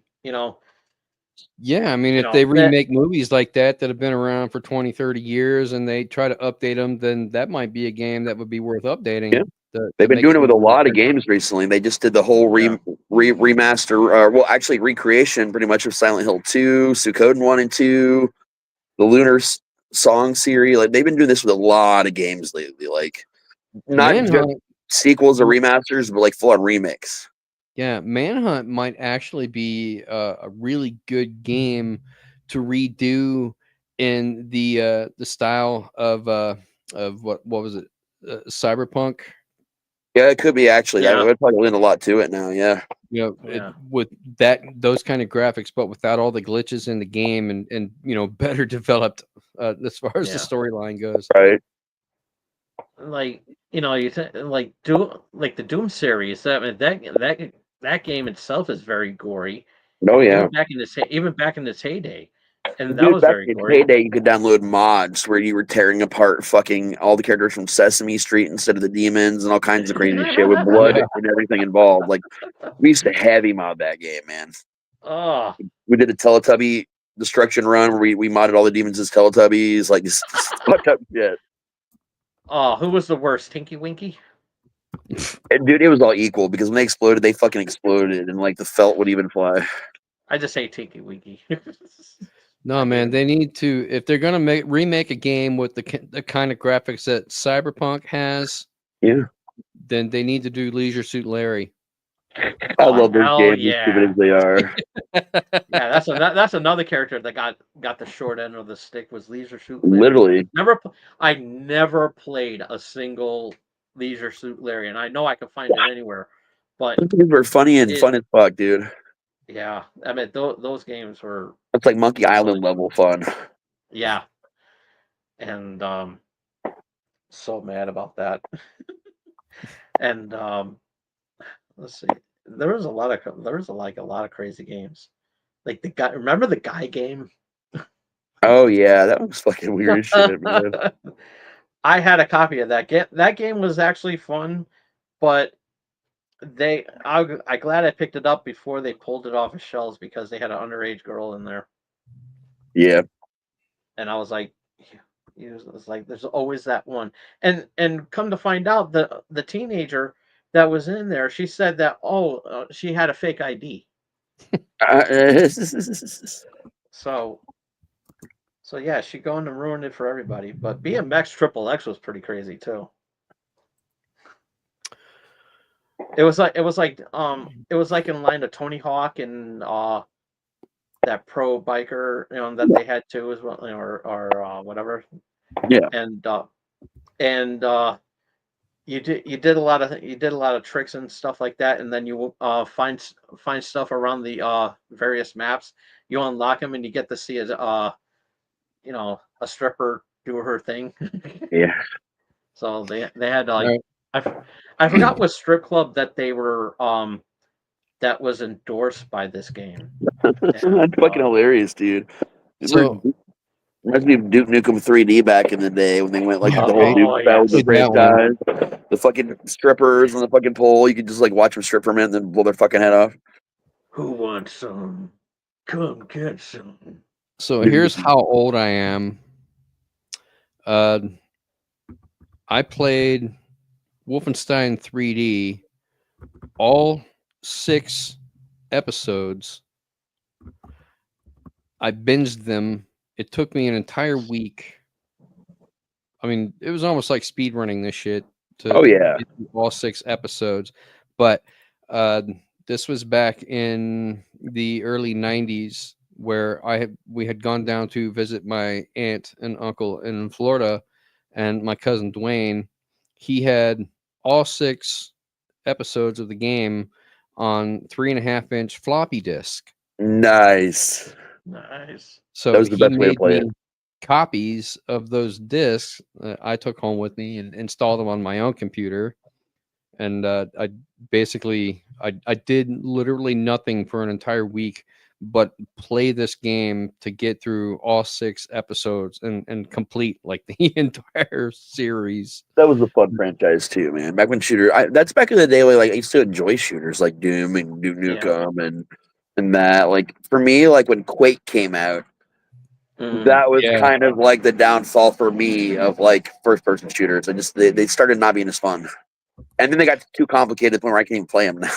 Yeah, I mean, if they remake movies like that have been around for 20, 30 years and they try to update them, then that might be a game that would be worth updating. Yeah. They've been doing it with a lot of games recently. They just did the whole remaster, actually recreation pretty much of Silent Hill 2, Suikoden 1 and 2, the Lunar Song series. Like they've been doing this with a lot of games lately. Like not just sequels or remasters, but like full on remakes. Yeah, Manhunt might actually be a really good game to redo in the style of what was it, Cyberpunk? Yeah, it could be actually. That would probably lend a lot to it now. Yeah, with those kind of graphics, but without all the glitches in the game and better developed as far as the storyline goes. Right. Like you like the Doom series. That game itself is very gory. Oh yeah. Even back in its heyday. And that was very gory. Heyday, you could download mods where you were tearing apart fucking all the characters from Sesame Street instead of the demons and all kinds of crazy shit with blood and everything involved. Like we used to heavy mod that game, man. Oh, we did a Teletubby destruction run where we modded all the demons as Teletubbies, like this fucked up shit. Oh, who was the worst, Tinky Winky? Dude, it was all equal because when they exploded, they fucking exploded, and like the felt would even fly. I just say Tinky Winky. No, man, they need to, if they're gonna remake a game with the kind of graphics that Cyberpunk has, then they need to do Leisure Suit Larry. I love those games as stupid as they are. That's another character that got the short end of the stick was Leisure Suit Larry. Literally, I never played a single Leisure Suit Larry, and I know I can find it anywhere. But those games were funny and fun as fuck, dude. Yeah, I mean those games were It's like Monkey really Island level fun. yeah, and so mad about that. And let's see, there was like a lot of crazy games. Like the guy, remember the guy game? Oh yeah, that was fucking weird as shit, man. I had a copy of that game. That game was actually fun, but I glad I picked it up before they pulled it off of shelves because they had an underage girl in there, Yeah. and I was like, it was like there's always that one, and come to find out the teenager that was in there, she said that she had a fake ID, so yeah, she going to ruin it for everybody. But BMX Triple X was pretty crazy too. It was like in line to Tony Hawk and that pro biker, that they had too as well, or whatever. Yeah. And you did a lot of tricks and stuff like that, and then you find stuff around the various maps. You unlock them, and you get to see a stripper do her thing. Yeah. So they had like Right. I forgot what strip club that they were that was endorsed by this game. That's fucking hilarious, dude. So Reminds me of Duke Nukem 3D back in the day when they went like Yeah, the whole right. Duke style with the Played that one. franchise. The fucking strippers on the fucking pole. You could just like watch them strip for a minute and then blow their fucking head off. Who wants some? Come get some. So here's how old I am. I played Wolfenstein 3D, all 6 episodes. I binged them. It took me an entire week. I mean, it was almost like speed running this shit to Oh, yeah. get through all 6 episodes. But this was back in the early 90s where we had gone down to visit my aunt and uncle in Florida, and my cousin Dwayne, he had all 6 episodes of the game on 3.5-inch floppy disk. Nice. Nice. So That was the he best way to made play me it. copies of those discs that I took home with me and installed them on my own computer. And I did literally nothing for an entire week but play this game to get through all 6 episodes and complete like the entire series. That was a fun franchise too, man. Back when that's back in the day where like I used to enjoy shooters like Doom and Duke Nukem and that. Like for me, like when Quake came out, that was Yeah. kind of like the downfall for me of like first person shooters. They started not being as fun. And then they got too complicated to the point where I can't even play them now.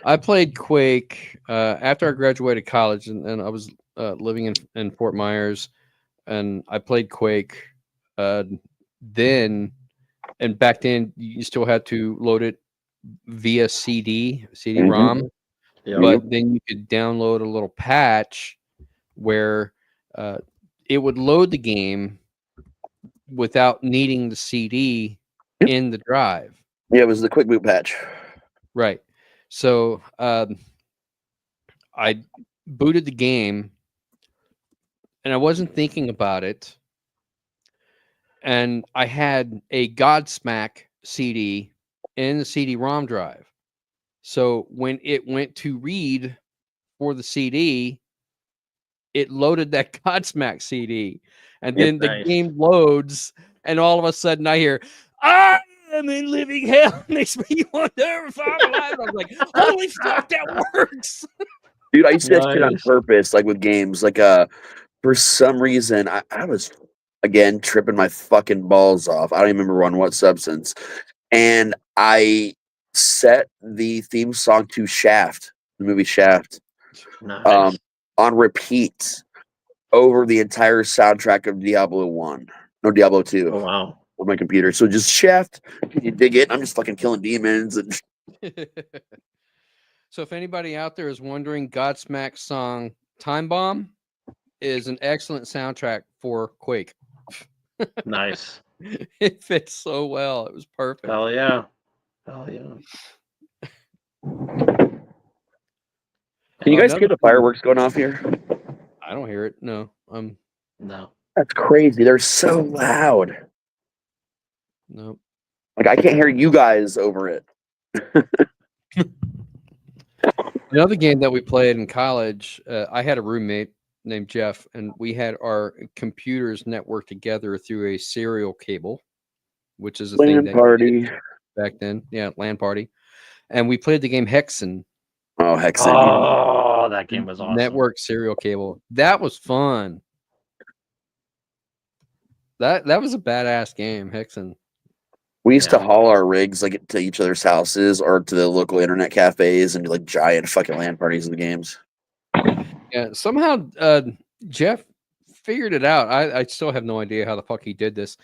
I played Quake after I graduated college, and I was living in Fort Myers, and I played Quake then. And back then, you still had to load it via CD-ROM, but then you could download a little patch where it would load the game without needing the CD in the drive. Yeah, it was the quick boot patch. Right. So I booted the game, and I wasn't thinking about it. And I had a Godsmack CD in the CD-ROM drive. So when it went to read for the CD, it loaded that Godsmack CD. And then the game loads, and all of a sudden I hear, I'm in living hell. Makes me wonder if I'm alive. I was like, holy fuck, that works. Dude, I used to do that shit on purpose, like with games. Like for some reason I was again tripping my fucking balls off. I don't even remember on what substance. And I set the theme song to Shaft, the movie Shaft, on repeat over the entire soundtrack of Diablo 1. No, Diablo 2. Oh, wow. On my computer. So just Shaft. Can you dig it? I'm just fucking killing demons. And So if anybody out there is wondering, Godsmack's song Time Bomb is an excellent soundtrack for Quake. Nice. It fits so well. It was perfect. Hell yeah. Hell yeah. Can you guys Another hear the thing- fireworks going off here? I don't hear it. No. No. That's crazy. They're so loud. No. Like I can't hear you guys over it. Another game that we played in college, I had a roommate named Jeff, and we had our computers networked together through a serial cable, which is a thing LAN that party. back then. Yeah, LAN party. And we played the game Hexen. Oh, Hexen. Oh, that game was awesome. Network serial cable. That was fun. That was a badass game, Hexen. We used to Yeah. haul our rigs like to each other's houses or to the local internet cafes and do like giant fucking LAN parties of the games. Yeah, somehow Jeff figured it out. I still have no idea how the fuck he did this,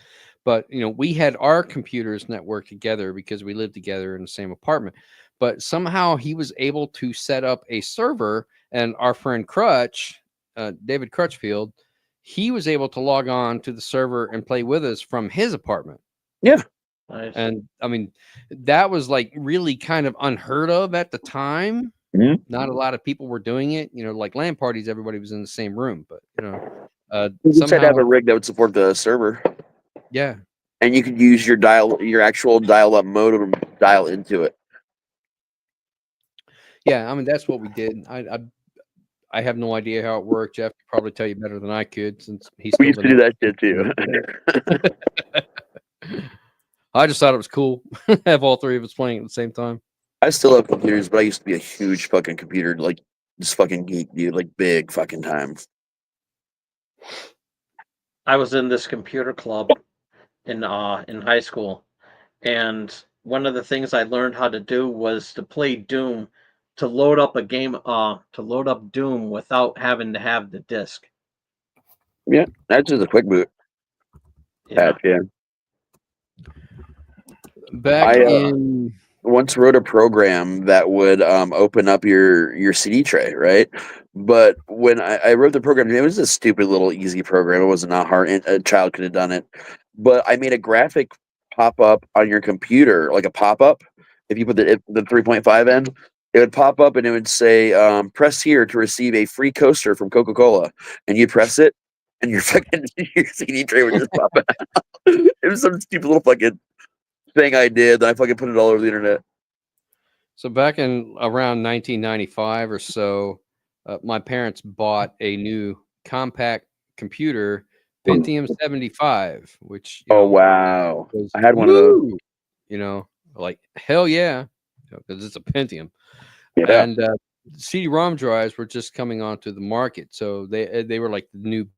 but we had our computers networked together because we lived together in the same apartment. But somehow he was able to set up a server, and our friend Crutch, David Crutchfield, he was able to log on to the server and play with us from his apartment. Yeah. Nice. And I mean, that was like really kind of unheard of at the time. Mhm. Not a lot of people were doing it. Like LAN parties, everybody was in the same room, but You just had to have somehow, a rig that would support the server. yeah. And you could use your actual dial-up modem to dial into it. Yeah, I mean that's what we did. I have no idea how it worked. Jeff could probably tell you better than I could, since he's We still used to do that shit too. I just thought it was cool. Have all three of us playing at the same time. I still have computers, but I used to be a huge fucking computer, like just fucking geek, dude, like big fucking time. I was in this computer club in high school, and one of the things I learned how to do was to play Doom, to load up a game, to load up Doom without having to have the disc. Yeah, that's just a quick boot. Yeah. Patch, yeah. Back in once wrote a program that would open up your CD tray, right? But when I wrote the program, it was a stupid little easy program. It was not hard. A child could have done it. But I made a graphic pop up on your computer, like a pop up. If you put the 3.5 in, it would pop up and it would say, "Press here to receive a free coaster from Coca-Cola," and you press it, and your fucking your CD tray would just pop out. It was some stupid little fucking thing I did. Then I fucking put it all over the internet. So back in around 1995 or so, my parents bought a new compact computer, Pentium 75, which Oh wow! was, I had one of those. Like hell yeah, because it's a Pentium. Yeah. And CD-ROM drives were just coming onto the market, so they were like the new.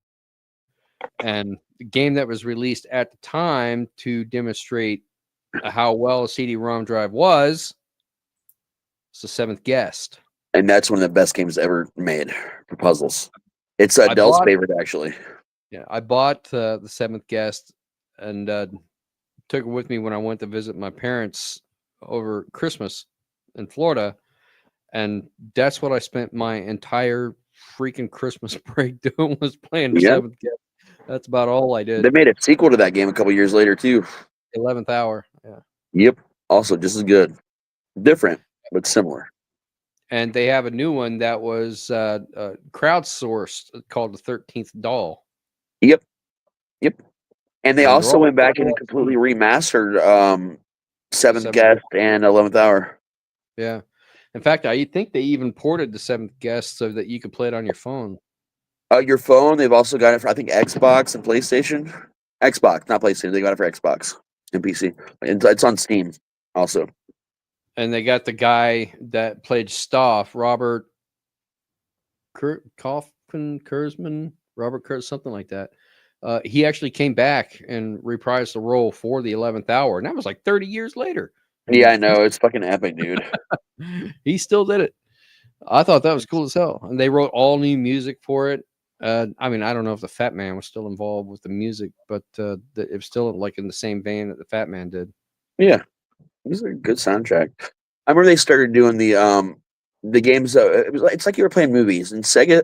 And the game that was released at the time to demonstrate how well a CD-ROM drive was, it's The Seventh Guest. And that's one of the best games ever made for puzzles. It's I Dell's bought- favorite, actually. Yeah, I bought The Seventh Guest and took it with me when I went to visit my parents over Christmas in Florida, and that's what I spent my entire freaking Christmas break doing, was playing The Yeah. Seventh Guest. That's about all I did. They made a sequel to that game a couple years later, too. 11th Hour. Yeah. Yep. Also, just as good. Different, but similar. And they have a new one that was crowdsourced called The 13th Doll. Yep. And they And also they're all- went back and completely remastered Seventh Seventh Guest and 11th Hour. Yeah. In fact, I think they even ported The Seventh Guest so that you could play it on your phone. Your phone, they've also got it for, I think, Xbox and PlayStation. Xbox, not PlayStation. They got it for Xbox and PC. And it's on Steam also. And they got the guy that played Stoff, Robert Kurzman, something like that. He actually came back and reprised the role for the 11th Hour, and that was like 30 years later. Yeah, I know. It's fucking epic, dude. He still did it. I thought that was cool as hell. And they wrote all new music for it. I mean, I don't know if the Fat Man was still involved with the music, but it was still like in the same vein that the Fat Man did. Yeah. It was a good soundtrack. I remember they started doing the the games. It's like you were playing movies. And Sega,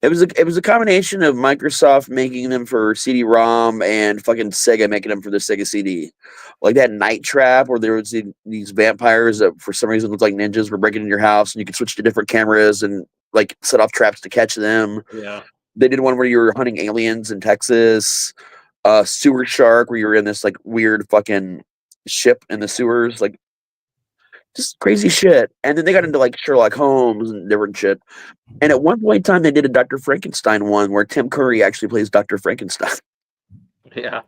it was a combination of Microsoft making them for CD-ROM and fucking Sega making them for the Sega CD. Like that Night Trap, where there was these vampires that for some reason looked like ninjas were breaking in your house, and you could switch to different cameras and like set off traps to catch them. Yeah. They did one where you were hunting aliens in Texas. Sewer Shark, where you were in this like weird fucking ship in the sewers, like just crazy shit. And then they got into like Sherlock Holmes and different shit. And at one point in time, they did a Dr. Frankenstein one where Tim Curry actually plays Dr. Frankenstein. Yeah.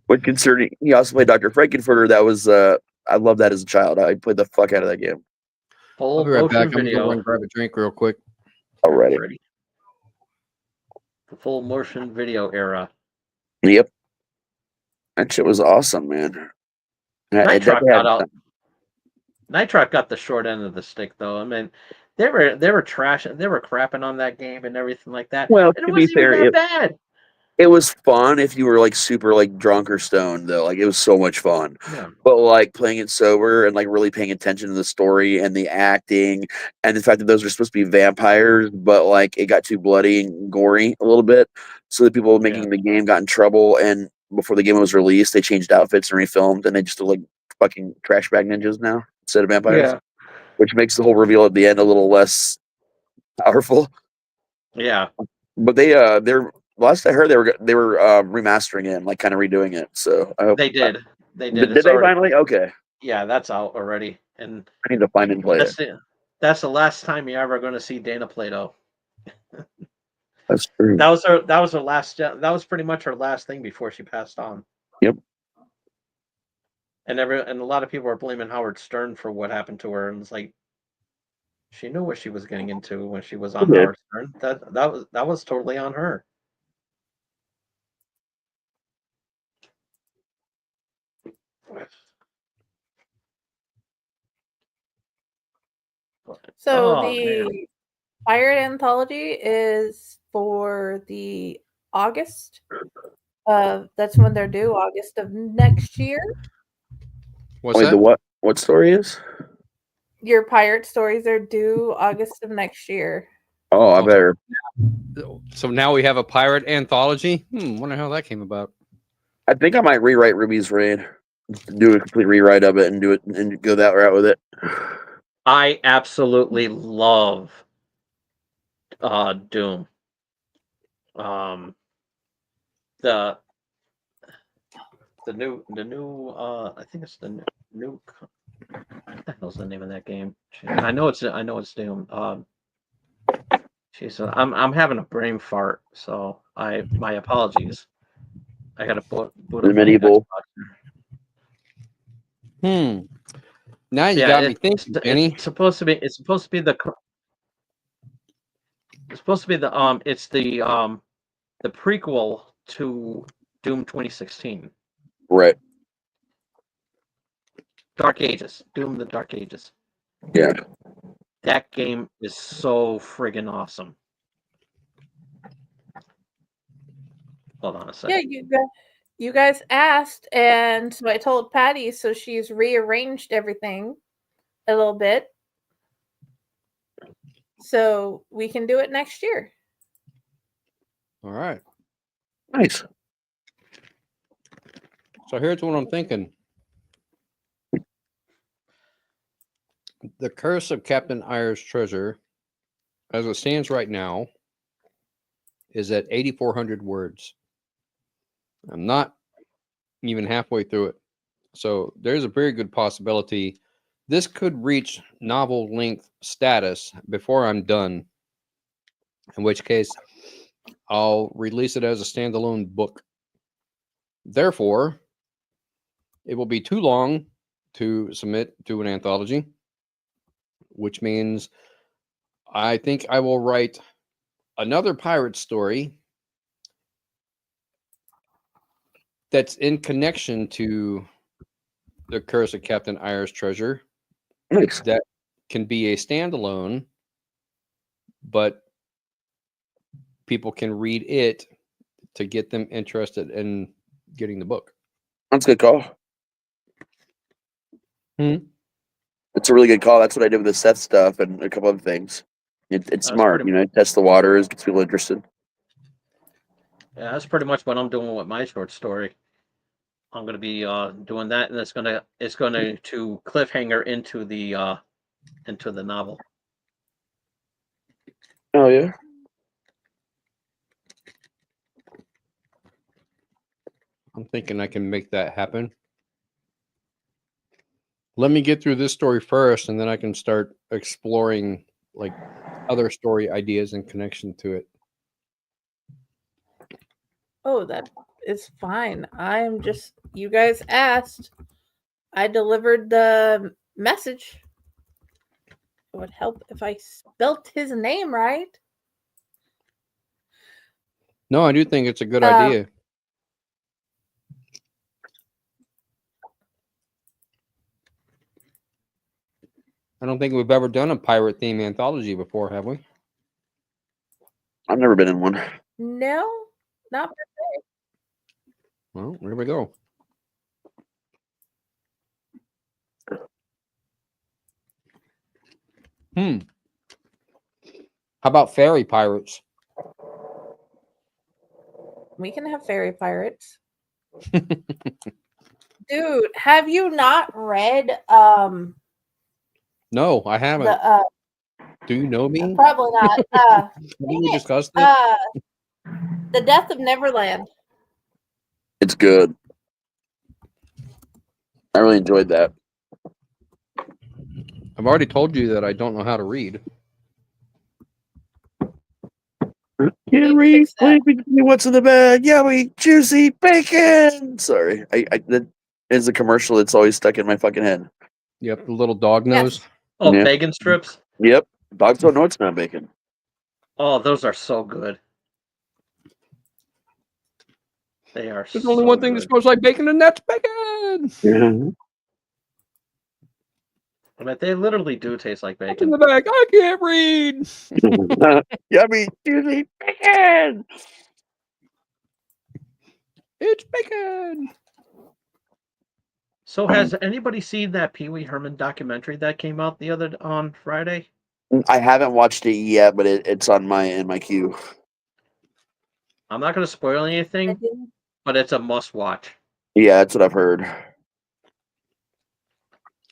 When concerning, he also played Dr. Frankenfurter. That was I love that as a child. I played the fuck out of that game. Full I'll be right motion back. I'm gonna video. go and grab a drink real quick. Already. Ready. The full motion video era. Yep. That shit was awesome, man. Night Trap got the short end of the stick, though. I mean, they were trashing, they were crapping on that game and everything like that. Well, and to it be wasn't fair, even that bad. it was fun if you were like super like drunk or stoned though. Like it was so much fun. Yeah. But like playing it sober and like really paying attention to the story and the acting and the fact that those are supposed to be vampires, but like it got too bloody and gory a little bit. So the people making the game got in trouble, and before the game was released, they changed outfits and refilmed, and they just look like fucking trash bag ninjas now instead of vampires. Yeah. Which makes the whole reveal at the end a little less powerful. Yeah. But they're last I heard they were remastering it and like kind of redoing it. So I hope They did. They did. Did they finally? Okay. Yeah, that's out already. And I need to find and play it. That's the last time you're ever going to see Dana Plato. That's true. That was her last. That was pretty much her last thing before she passed on. Yep. And a lot of people are blaming Howard Stern for what happened to her, and it's like she knew what she was getting into when she was on Howard Stern. That was totally on her. So Pirate Anthology is for the August. That's when they're due, August of next year. What's that? What story is? Your pirate stories are due August of next year. Oh, I better. So now we have a pirate anthology. Wonder how that came about. I think I might rewrite Ruby's Raid, do a complete rewrite of it, and do it and go that route with it. I absolutely love Doom. The new I think it's the new what the hell's the name of that game? I know it's Doom. I'm having a brain fart, so my apologies. I gotta boot the medieval. Now you got me thinking, Benny. It's supposed to be the prequel to Doom 2016. Right. Dark Ages. Doom the Dark Ages. Yeah. That game is so friggin' awesome. Hold on a second. Yeah, you guys asked, and so I told Patty, so she's rearranged everything a little bit. So we can do it next year. All right. Nice. So here's what I'm thinking. The Curse of Captain Ayer's Treasure, as it stands right now, is at 8,400 words. I'm not even halfway through it. So there's a very good possibility this could reach novel length status before I'm done, in which case I'll release it as a standalone book. Therefore, it will be too long to submit to an anthology, which means I think I will write another pirate story that's in connection to the Curse of Captain Ayer's Treasure. Nice. That can be a standalone, but people can read it to get them interested in getting the book. That's a good call. That's It's a really good call. That's what I did with the Seth stuff and a couple other things. It's That's smart, pretty- you know. Test the waters, gets people interested. Yeah, that's pretty much what I'm doing with my short story. I'm going to be doing that, and it's going to to cliffhanger into the novel. Oh yeah. I'm thinking I can make that happen. Let me get through this story first, and then I can start exploring like other story ideas in connection to it. Oh, that is fine. I'm just, you guys asked. I delivered the message. It would help if I spelt his name right. No, I do think it's a good Um, idea. I don't think we've ever done a pirate theme anthology before, have we? I've never been in one. No, not Well, here we go. How about fairy pirates? we can have fairy pirates. Dude, have you not read No, I haven't. the Do you know me? probably not Have we discussed it? The Death of Neverland. It's good. I really enjoyed that. I've already told you that I don't know how to read. Can't read. What's in the bag? Yummy, juicy bacon. Sorry, I that is a commercial that's always stuck in my fucking head. Yep, the little dog Yes. nose. Oh, Yeah. bacon strips. Yep, dogs don't know it's not bacon. Oh, those are so good. They are. There's only one thing that smells like bacon, and that's bacon. Yeah. I mean, they literally do taste like What's in bacon. the bag? I can't read. Yummy, juicy bacon. It's bacon. So, has anybody seen that Pee Wee Herman documentary that came out on Friday? I haven't watched it yet, but it's on my queue. I'm not going to spoil I anything, didn't, but it's a must-watch. Yeah, that's what I've heard.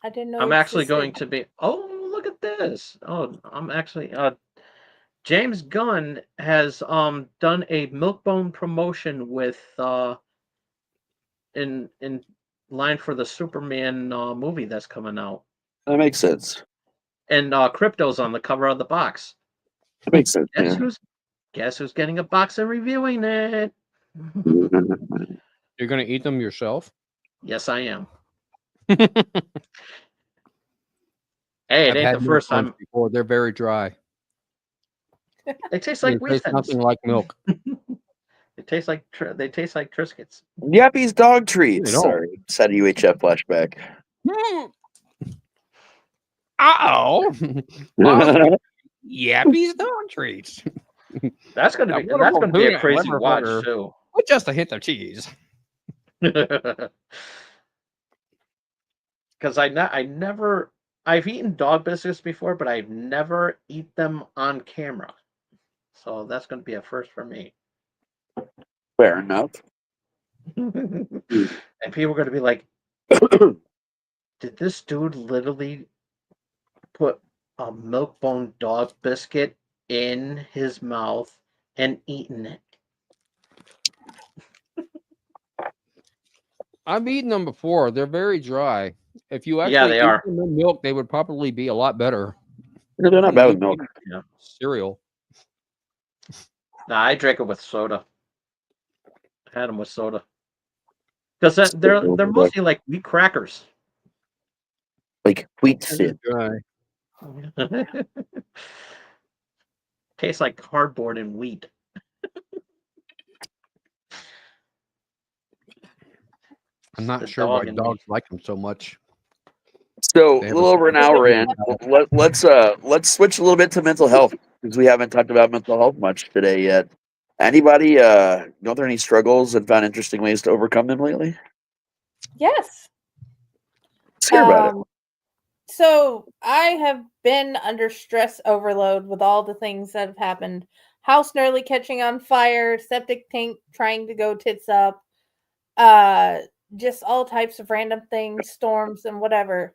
I didn't know. I'm it actually existed. going to be. Oh, look at this! Oh, I'm actually. James Gunn has done a Milkbone promotion with in line for the Superman movie that's coming out, That makes sense. and Crypto's on the cover of the box. That makes sense. Guess who's getting a box and reviewing it? You're gonna eat them yourself? Yes, I am. Hey, it I've ain't had the first milk ones time. before. They're very dry. They taste They like taste Weezens. nothing like milk. They taste like Triscuits. Yappy's dog treats. They don't. Sorry, just had a UHF flashback. Oh, Yappy's dog treats. That's gonna Now, be what that's about gonna be a peanut crazy butter watch butter? too. With just a hint of cheese. Because I've eaten dog biscuits before, but I've never eat them on camera. So that's going to be a first for me. Fair enough. And people are going to be like, did this dude literally put a Milkbone dog biscuit in his mouth and eaten it? I've eaten them before. They're very dry. If you actually Yeah, they eat are. them in milk, they would probably be a lot better. They're not bad with milk. Yeah. Cereal. Nah, I drank it with soda. I had them with soda. Because they're mostly like wheat crackers. Like wheat They're thin. dry. Tastes like cardboard and wheat. I'm not The sure why dog in me. dogs like them so much. So a They have little a over an special hour feeling in. about it. Let's switch a little bit to mental health because we haven't talked about mental health much today yet. Anybody go through any struggles and found interesting ways to overcome them lately? Yes. Let's hear about it. So I have been under stress overload with all the things that have happened. House nearly catching on fire, septic tank trying to go tits up, uh, just all types of random things, storms and whatever.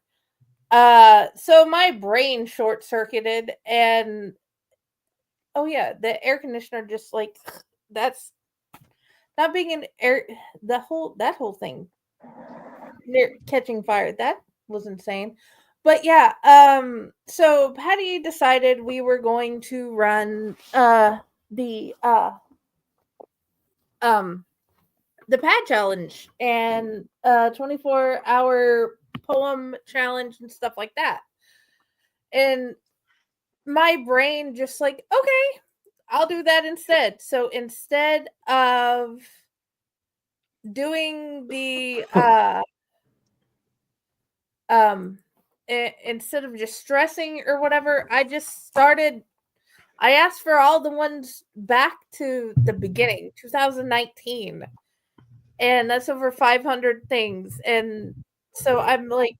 So my brain short circuited, and oh yeah, the air conditioner just like that's not being an air. That whole thing near catching fire. That was insane. But yeah, so Patty decided we were going to run the um the pad challenge and 24-hour poem challenge and stuff like that. And my brain just like, okay, I'll do that instead. So instead of doing the instead of just stressing or whatever, I asked for all the ones back to the beginning, 2019. And that's over 500 things. And so I'm like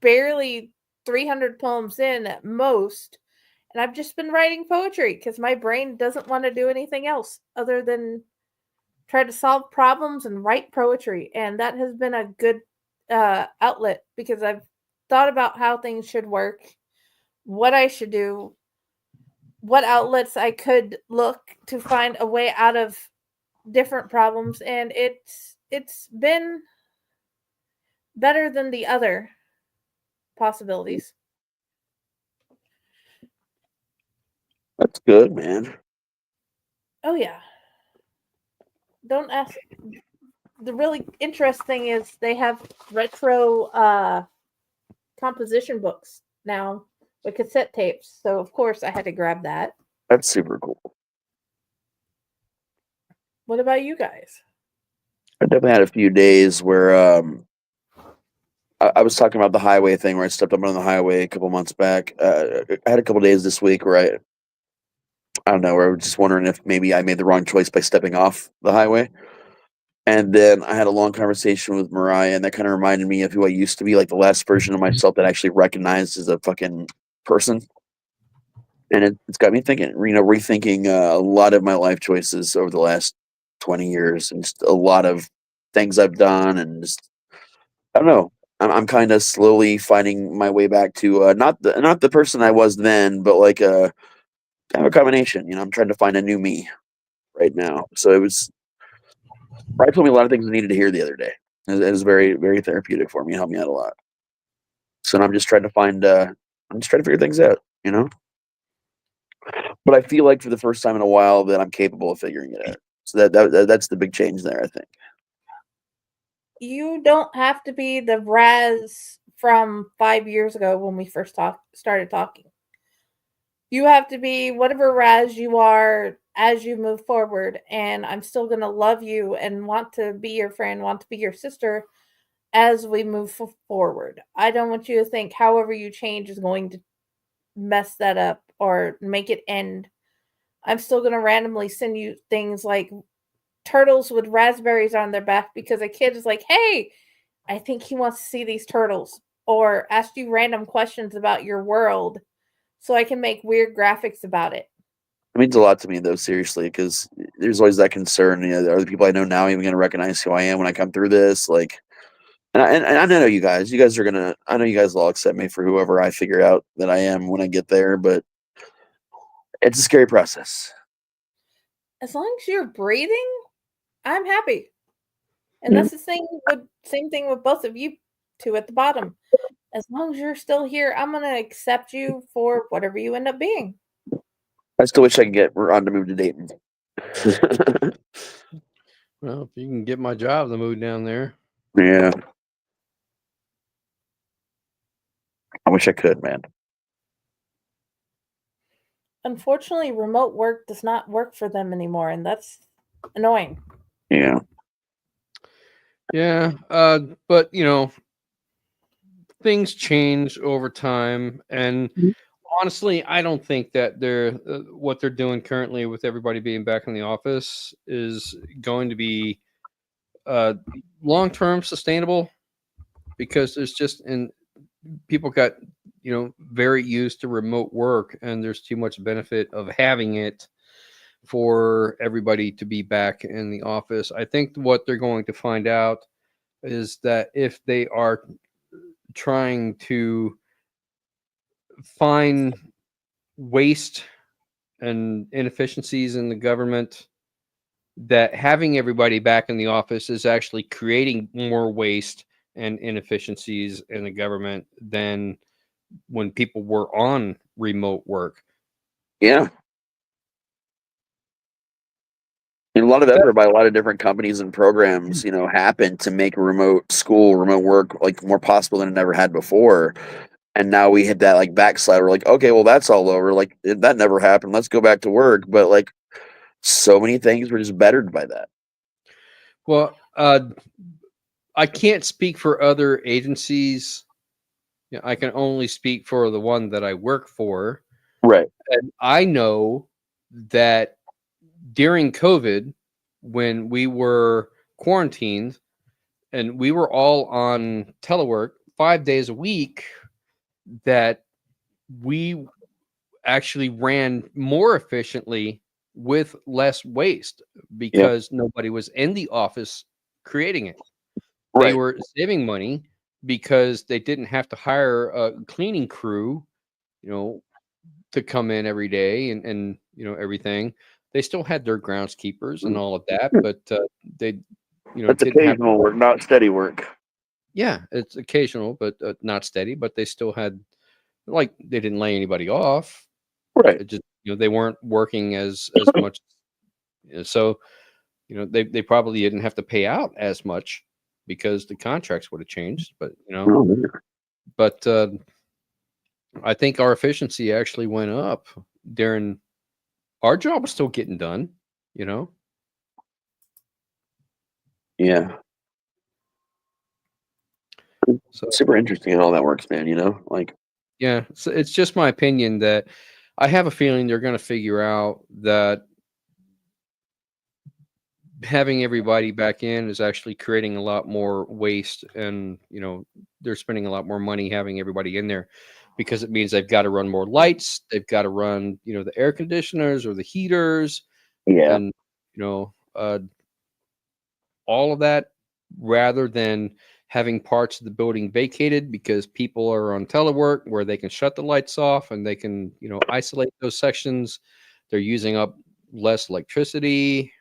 barely 300 poems in at most. And I've just been writing poetry because my brain doesn't want to do anything else other than try to solve problems and write poetry. And that has been a good outlet because I've thought about how things should work, what I should do, what outlets I could look to find a way out of different problems, and it's been better than the other possibilities. That's good, man. Oh yeah. Don't ask. The really interesting thing is they have retro composition books now with cassette tapes. So of course I had to grab that. That's super cool. What about you guys? I definitely had a few days where I was talking about the highway thing where I stepped up on the highway a couple months back. I had a couple days this week where I don't know, where I was just wondering if maybe I made the wrong choice by stepping off the highway. And then I had a long conversation with Mariah, and that kind of reminded me of who I used to be, like the last version of myself that I actually recognized as a fucking person. And it's got me thinking, rethinking a lot of my life choices over the last 20 years and just a lot of things I've done. And just, I don't know. I'm kind of slowly finding my way back to not the person I was then, but like a kind of a combination. I'm trying to find a new me right now. So it was Brian told me a lot of things I needed to hear the other day. It was very, very therapeutic for me. It helped me out a lot. So I'm just trying to I'm just trying to figure things out. But I feel like for the first time in a while that I'm capable of figuring it out. So that's the big change there, I think. You don't have to be the Raz from 5 years ago when we first started talking. You have to be whatever Raz you are as you move forward, and I'm still going to love you and want to be your friend, want to be your sister as we move forward. I don't want you to think however you change is going to mess that up or make it end. I'm still going to randomly send you things like turtles with raspberries on their back because a kid is like, hey, I think he wants to see these turtles, or ask you random questions about your world so I can make weird graphics about it. It means a lot to me, though, seriously, because there's always that concern. Are the people I know now even going to recognize who I am when I come through this? Like, and I know you guys. You guys are gonna. I know you guys will all accept me for whoever I figure out that I am when I get there. But it's a scary process. As long as you're breathing, I'm happy. And that's the same thing with both of you two at the bottom. As long as you're still here, I'm gonna accept you for whatever you end up being. I still wish I could get Ron to move to Dayton. Well, if you can get my job to move down there. Yeah. I wish I could, man. Unfortunately, remote work does not work for them anymore, and that's annoying. Yeah. Yeah, but things change over time, and honestly, I don't think that what they're doing currently with everybody being back in the office is going to be long-term sustainable, because there's just people got, very used to remote work, and there's too much benefit of having it for everybody to be back in the office. I think what they're going to find out is that if they are trying to find waste and inefficiencies in the government, that having everybody back in the office is actually creating more waste and inefficiencies in the government than when people were on remote work. Yeah. And a lot of effort by a lot of different companies and programs, happened to make remote school, remote work like more possible than it ever had before. And now we hit that like backslide. We're like, okay, well that's all over. Like that never happened. Let's go back to work. But like so many things were just bettered by that. Well, I can't speak for other agencies. I can only speak for the one that I work for. Right. And I know that during COVID, when we were quarantined and we were all on telework 5 days a week, that we actually ran more efficiently with less waste because nobody was in the office creating it. They were saving money because they didn't have to hire a cleaning crew, to come in every day and everything. They still had their groundskeepers and all of that, but they, it's didn't have occasional work, not steady work. Yeah, it's occasional, but not steady. But they still had, like, they didn't lay anybody off. Right. It just, they weren't working as much. So, they probably didn't have to pay out as much because the contracts would have changed. But but I think our efficiency actually went up during. Our job was still getting done. Yeah. So super interesting how all that works, man. Like. Yeah, so it's just my opinion that I have a feeling they're going to figure out that having everybody back in is actually creating a lot more waste, and they're spending a lot more money having everybody in there because it means they've got to run more lights, they've got to run the air conditioners or the heaters, and all of that, rather than having parts of the building vacated because people are on telework where they can shut the lights off and they can, isolate those sections. They're using up less electricity,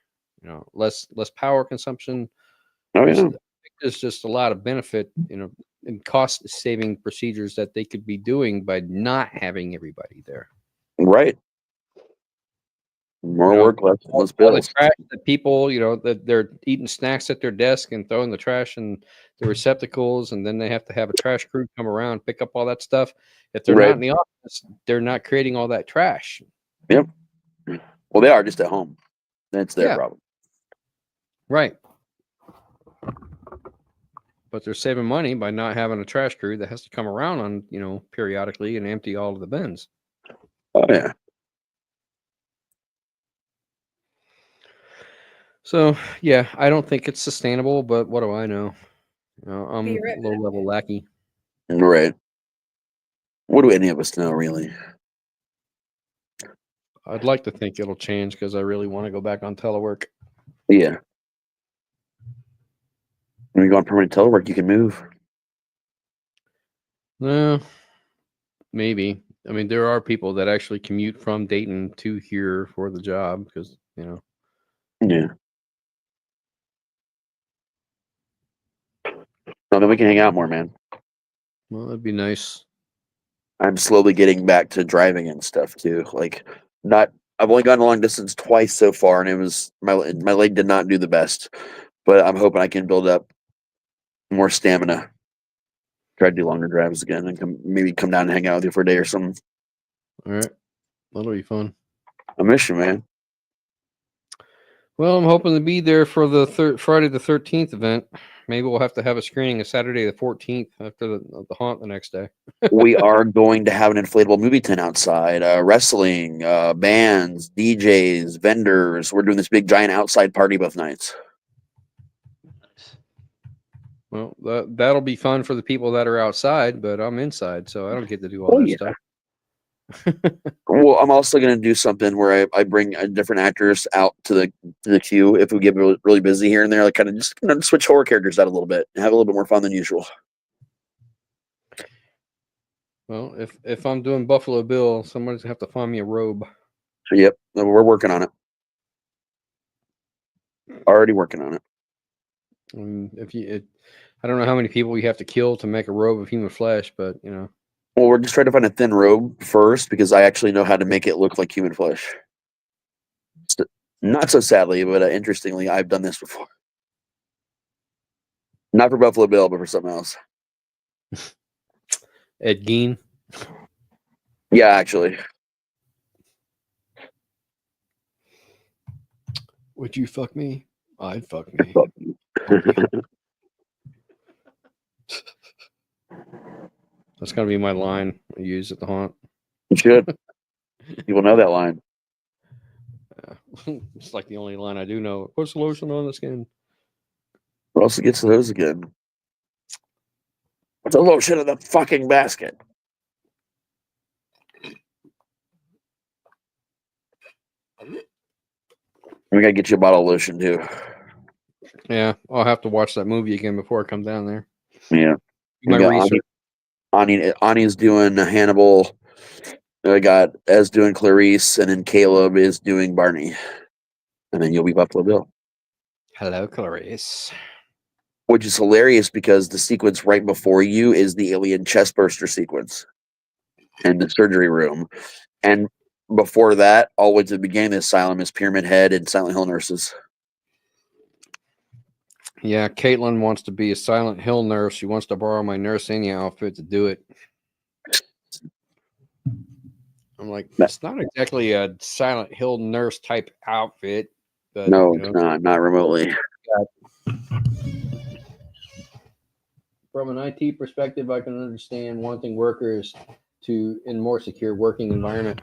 less power consumption. There's just a lot of benefit, and cost saving procedures that they could be doing by not having everybody there. Right. More work, less bills. All the trash that people, that they're eating snacks at their desk and throwing the trash in the receptacles, and then they have to have a trash crew come around, pick up all that stuff. If they're not in the office, they're not creating all that trash. Yep. Well, they are just at home. That's their problem. Right. But they're saving money by not having a trash crew that has to come around on, periodically and empty all of the bins. Oh, yeah. So, yeah, I don't think it's sustainable, but what do I know? I'm a low-level lackey. Right. What do any of us know, really? I'd like to think it'll change because I really want to go back on telework. Yeah. When you go on permanent telework, you can move. No, maybe. I mean, there are people that actually commute from Dayton to here for the job because, Yeah. No, then we can hang out more, man. Well, that'd be nice. I'm slowly getting back to driving and stuff too. Like, I've only gone a long distance twice so far, and it was my leg did not do the best. But I'm hoping I can build up more stamina. Try to do longer drives again, and maybe come down and hang out with you for a day or something. All right, that'll be fun. I miss you, man. Well, I'm hoping to be there for the Friday the 13th event. Maybe we'll have to have a screening of Saturday the 14th after the haunt the next day. We are going to have an inflatable movie tent outside, wrestling, bands, DJs, vendors. We're doing this big giant outside party both nights. Well, that'll be fun for the people that are outside, but I'm inside, so I don't get to do all that stuff. Well, I'm also going to do something where I bring different actors out to the queue if we get really, really busy here and there, like kind of just switch horror characters out a little bit and have a little bit more fun than usual. Well, if I'm doing Buffalo Bill, somebody's gonna have to find me a robe. So, yep, we're working on it. Already working on it. I don't know how many people you have to kill to make a robe of human flesh, but you know. Well, we're just trying to find a thin robe first because I actually know how to make it look like human flesh. Not so sadly, but interestingly, I've done this before. Not for Buffalo Bill, but for something else. Ed Gein. Yeah, actually. Would you fuck me? I'd fuck me. That's gonna be my line I use at the haunt. You should. People know that line. It's like the only line I do know. Puts lotion on the skin. What else gets to those again? What's the lotion in the fucking basket? We gotta get you a bottle of lotion too. Yeah, I'll have to watch that movie again before I come down there. Yeah. My research. Ani's doing Hannibal. I got Ez doing Clarice, and then Caleb is doing Barney. And then you'll be Buffalo Bill. Hello, Clarice. Which is hilarious because the sequence right before you is the alien chestburster sequence in the surgery room. And before that, all the way to the beginning of the asylum is Pyramid Head and Silent Hill nurses. Yeah, Caitlin wants to be a Silent Hill nurse. She wants to borrow my Nurse Anya outfit to do it. I'm like, it's not exactly a Silent Hill nurse type outfit. But, no, it's not remotely. From an IT perspective, I can understand wanting workers to in more secure working environment.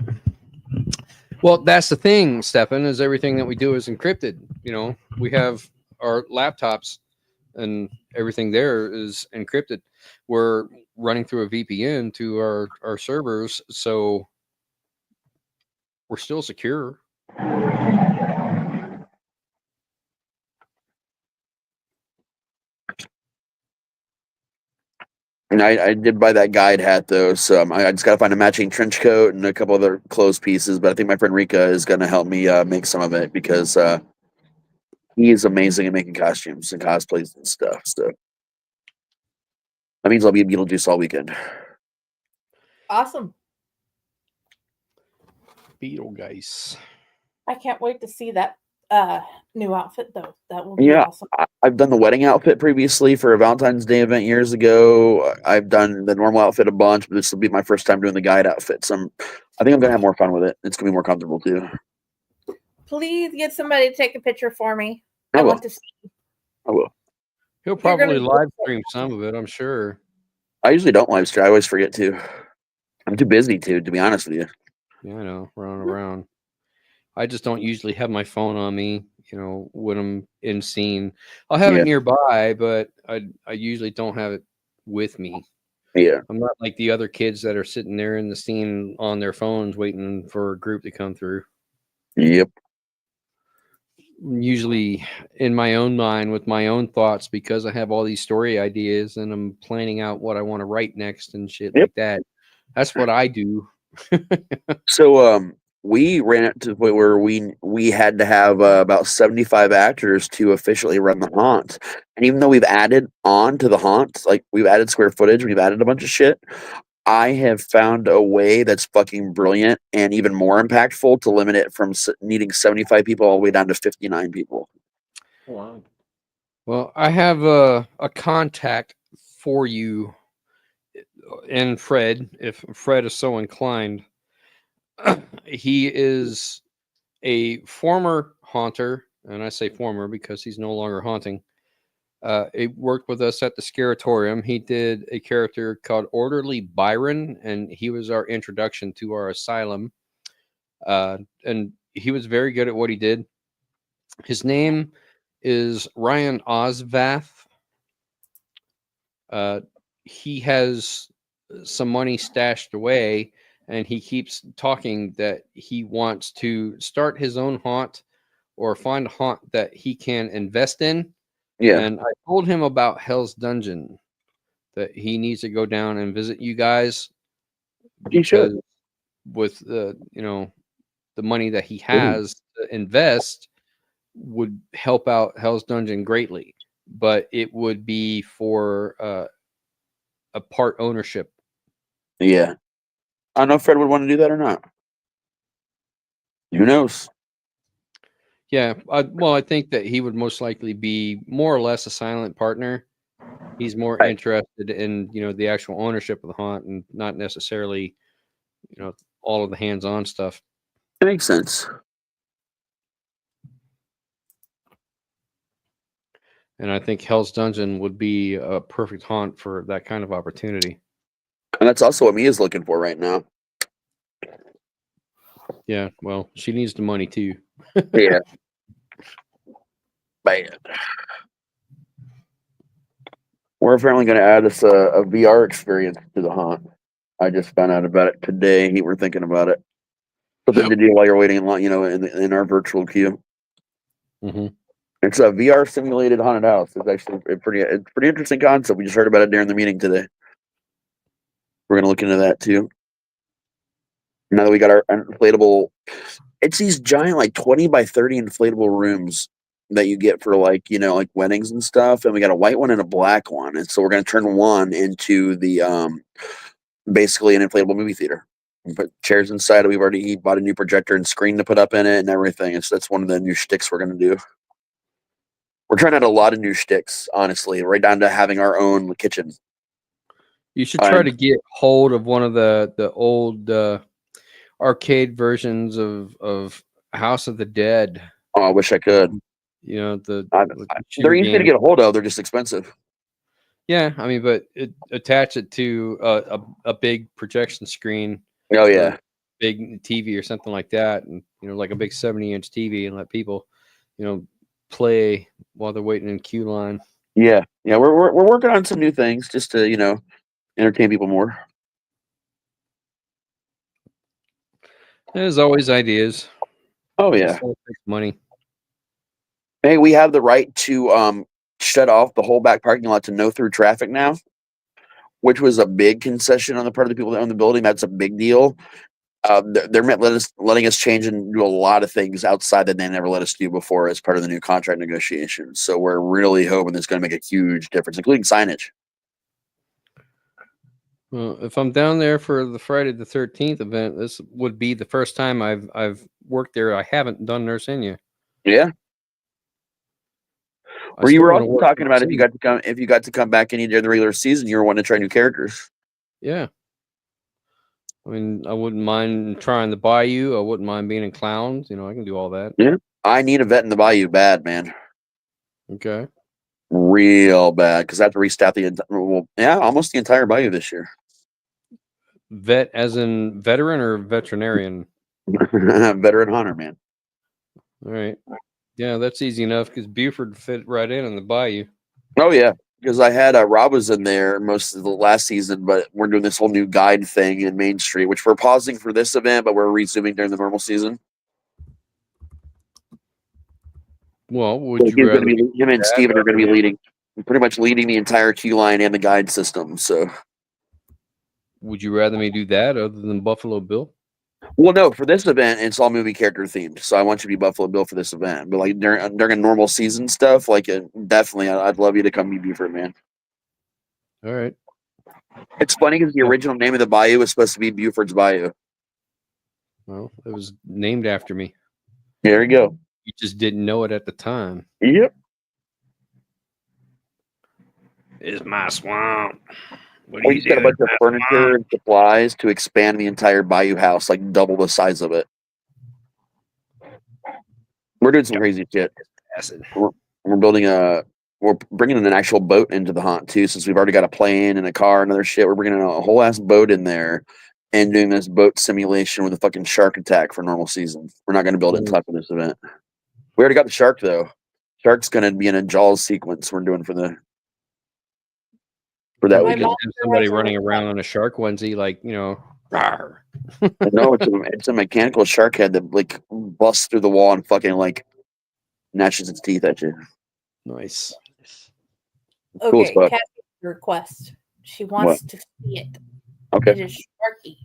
Well, that's the thing, Stefan, is everything that we do is encrypted. You know, we have our laptops and everything there is encrypted. We're running through a VPN to our servers, so we're still secure. And I did buy that guide hat though, so I just gotta find a matching trench coat and a couple other clothes pieces. But I think my friend Rika is gonna help me make some of it because he is amazing at making costumes and cosplays and stuff. So that means I'll be Beetlejuice all weekend. Awesome. Beetlejuice. I can't wait to see that new outfit though. That will be awesome. I've done the wedding outfit previously for a Valentine's Day event years ago. I've done the normal outfit a bunch, but this will be my first time doing the guide outfit. So I think I'm gonna have more fun with it. It's gonna be more comfortable too. Please get somebody to take a picture for me. I will. Want to see. I will. He'll probably live stream some of it, I'm sure. I usually don't live stream. I always forget to. I'm too busy to be honest with you. Yeah, I know, running around. I just don't usually have my phone on me, you know, when I'm in scene. I'll have it nearby, but I usually don't have it with me. Yeah. I'm not like the other kids that are sitting there in the scene on their phones waiting for a group to come through. Yep. Usually in my own mind with my own thoughts because I have all these story ideas and I'm planning out what I want to write next and shit like that. That's what I do. So we ran it to the point where we had to have about 75 actors to officially run the haunt. And even though we've added on to the haunt, like we've added square footage, we've added a bunch of shit, I have found a way that's fucking brilliant and even more impactful to limit it from needing 75 people all the way down to 59 people. Wow. Well, I have a contact for you and Fred, if Fred is so inclined. He is a former haunter, and I say former because he's no longer haunting. He worked with us at the Scaratorium. He did a character called Orderly Byron, and he was our introduction to our asylum. And he was very good at what he did. His name is Ryan Osvath. he has some money stashed away, and he keeps talking that he wants to start his own haunt or find a haunt that he can invest in. Yeah. And I told him about Hell's Dungeon, that he needs to go down and visit you guys, He should. because with the money that he has to invest would help out Hell's Dungeon greatly, but it would be for a part ownership. Yeah. I don't know if Fred would want to do that or not. Who knows? Yeah, I think that he would most likely be more or less a silent partner. He's more Right. interested in the actual ownership of the haunt, and not necessarily all of the hands-on stuff. It makes sense. And I think Hell's Dungeon would be a perfect haunt for that kind of opportunity. And that's also what Mia's looking for right now. Yeah, well, she needs the money too. Yeah. Man. We're apparently going to add us a VR experience to the haunt. I just found out about it today. We're thinking about it. Something to do while you're waiting in line, in our virtual queue. Mm-hmm. It's a VR simulated haunted house. It's actually it's pretty interesting concept. We just heard about it during the meeting today. We're going to look into that too. Now that we got our inflatable, it's these giant, like 20 by 30 inflatable rooms that you get for like weddings and stuff. And we got a white one and a black one. And so we're going to turn one into the, basically an inflatable movie theater. We put chairs inside. We've already bought a new projector and screen to put up in it and everything. That's one of the new shticks we're going to do. We're trying out a lot of new shticks, honestly, right down to having our own kitchen. You should try to get hold of one of the old arcade versions of House of the Dead. Oh, I wish I could. They're easy to get a hold of. They're just expensive. Yeah, I mean, but attach it to a big projection screen. Oh yeah, big TV or something like that, and like a big 70-inch TV, and let people, play while they're waiting in queue line. Yeah. We're working on some new things just to entertain people more. There's always ideas. Oh yeah, money. Hey, we have the right to shut off the whole back parking lot to no through traffic now, which was a big concession on the part of the people that own the building. That's a big deal. They're letting us change and do a lot of things outside that they never let us do before as part of the new contract negotiations. So we're really hoping it's going to make a huge difference, including signage. Well, if I'm down there for the Friday the 13th event, this would be the first time I've worked there. I haven't done Nurse Enya. Yeah. Where you were also talking about if you got to come back any during the regular season, you were wanting to try new characters. Yeah. I mean, I wouldn't mind trying the Bayou. I wouldn't mind being in Clowns. I can do all that. Yeah. I need a vet in the Bayou bad, man. Okay. Real bad, because I have to restaff almost the entire Bayou this year. Vet as in veteran or veterinarian? Veteran hunter, man. All right. Yeah, that's easy enough because Buford fit right in the Bayou. Oh yeah, because I had Rob was in there most of the last season, but we're doing this whole new guide thing in Main Street, which we're pausing for this event, but we're resuming during the normal season. Well, would you rather him and Steven are going to be pretty much leading the entire queue line and the guide system. So, would you rather me do that other than Buffalo Bill? Well, no, for this event, it's all movie character themed. So I want you to be Buffalo Bill for this event. But like during normal season stuff, like definitely, I'd love you to come be Buford, man. All right. It's funny because the original name of the Bayou was supposed to be Buford's Bayou. Well, it was named after me. There you go. You just didn't know it at the time. Yep. It's my swamp. We just got a bunch of furniture and supplies to expand the entire Bayou house, like double the size of it. We're doing some crazy shit. We're building we're bringing in an actual boat into the haunt too, since we've already got a plane and a car and other shit. We're bringing a whole ass boat in there and doing this boat simulation with a fucking shark attack for normal season. We're not going to build it in time for this event. We already got the shark though. Shark's going to be in a Jaws sequence we're doing for the. for that My We weekend. just mom have somebody has a running request. around in a shark onesie, like, rawr. No, it's a mechanical shark head that like busts through the wall and fucking like gnashes its teeth at you. Nice. Cool as Okay, fuck. Kathy's request. She wants to see it. Okay. It is Sharky.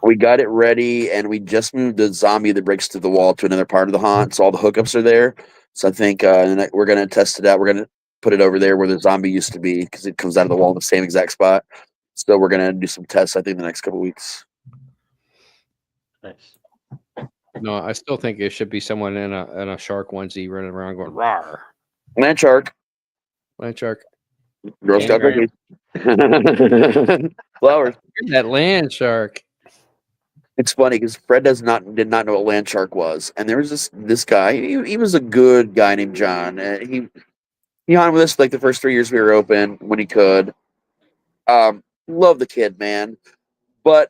We got it ready, and we just moved the zombie that breaks through the wall to another part of the haunt, so all the hookups are there. So I think we're gonna test it out. We're gonna put it over there where the zombie used to be because it comes out of the wall in the same exact spot. So we're gonna do some tests. I think the next couple weeks. Nice. No, I still think it should be someone in a shark onesie running around going rawr. Land shark, Land shark. Girl Scout Graham. cookies, flowers. You're that land shark. It's funny because Fred did not know what land shark was, and there was this guy. He was a good guy named John. He hung with us like the first 3 years we were open when he could. Love the kid, man, but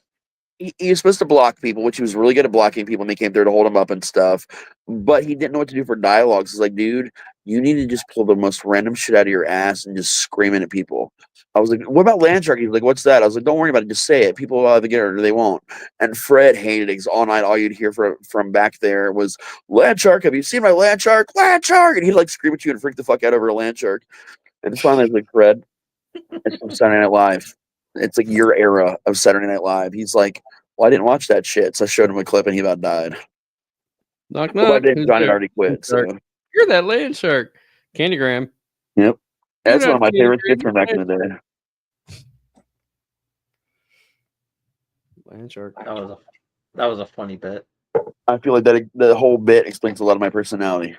he was supposed to block people, which he was really good at blocking people when they came there to hold him up and stuff. But he didn't know what to do for dialogues. It's like, dude, you need to just pull the most random shit out of your ass and just scream it at people. I was like, what about land shark? He was like, what's that? I was like, don't worry about it. Just say it. People will either get it or they won't. And Fred hated it because all night, all you'd hear from back there was, land shark, have you seen my land shark? Land shark! And he'd like scream at you and freak the fuck out over a land shark. And finally, I was like, Fred, it's from Saturday Night Live. It's like your era of Saturday Night Live. He's like, well, I didn't watch that shit. So I showed him a clip and he about died. Knock Well, I knock. didn't. Who's John had there? already quit. So, You're that land shark. Candygram. yep. That's You're one of my not favorite Candygram, skits from you're back in the day. Land shark. That was a funny bit. I feel like the whole bit explains a lot of my personality.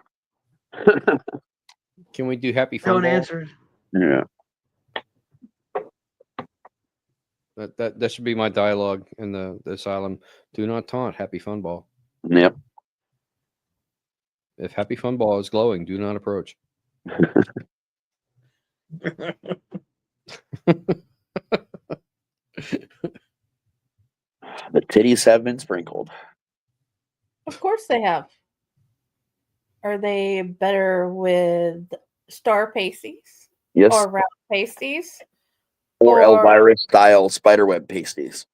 Can we do happy fun Don't ball? answer. Yeah. That should be my dialogue in the asylum. Do not taunt Happy Fun Ball. Yep. If Happy Fun Ball is glowing, do not approach. The titties have been sprinkled. Of course they have. Are they better with star pasties Yes. or round pasties? Or or- Elvira style spiderweb pasties.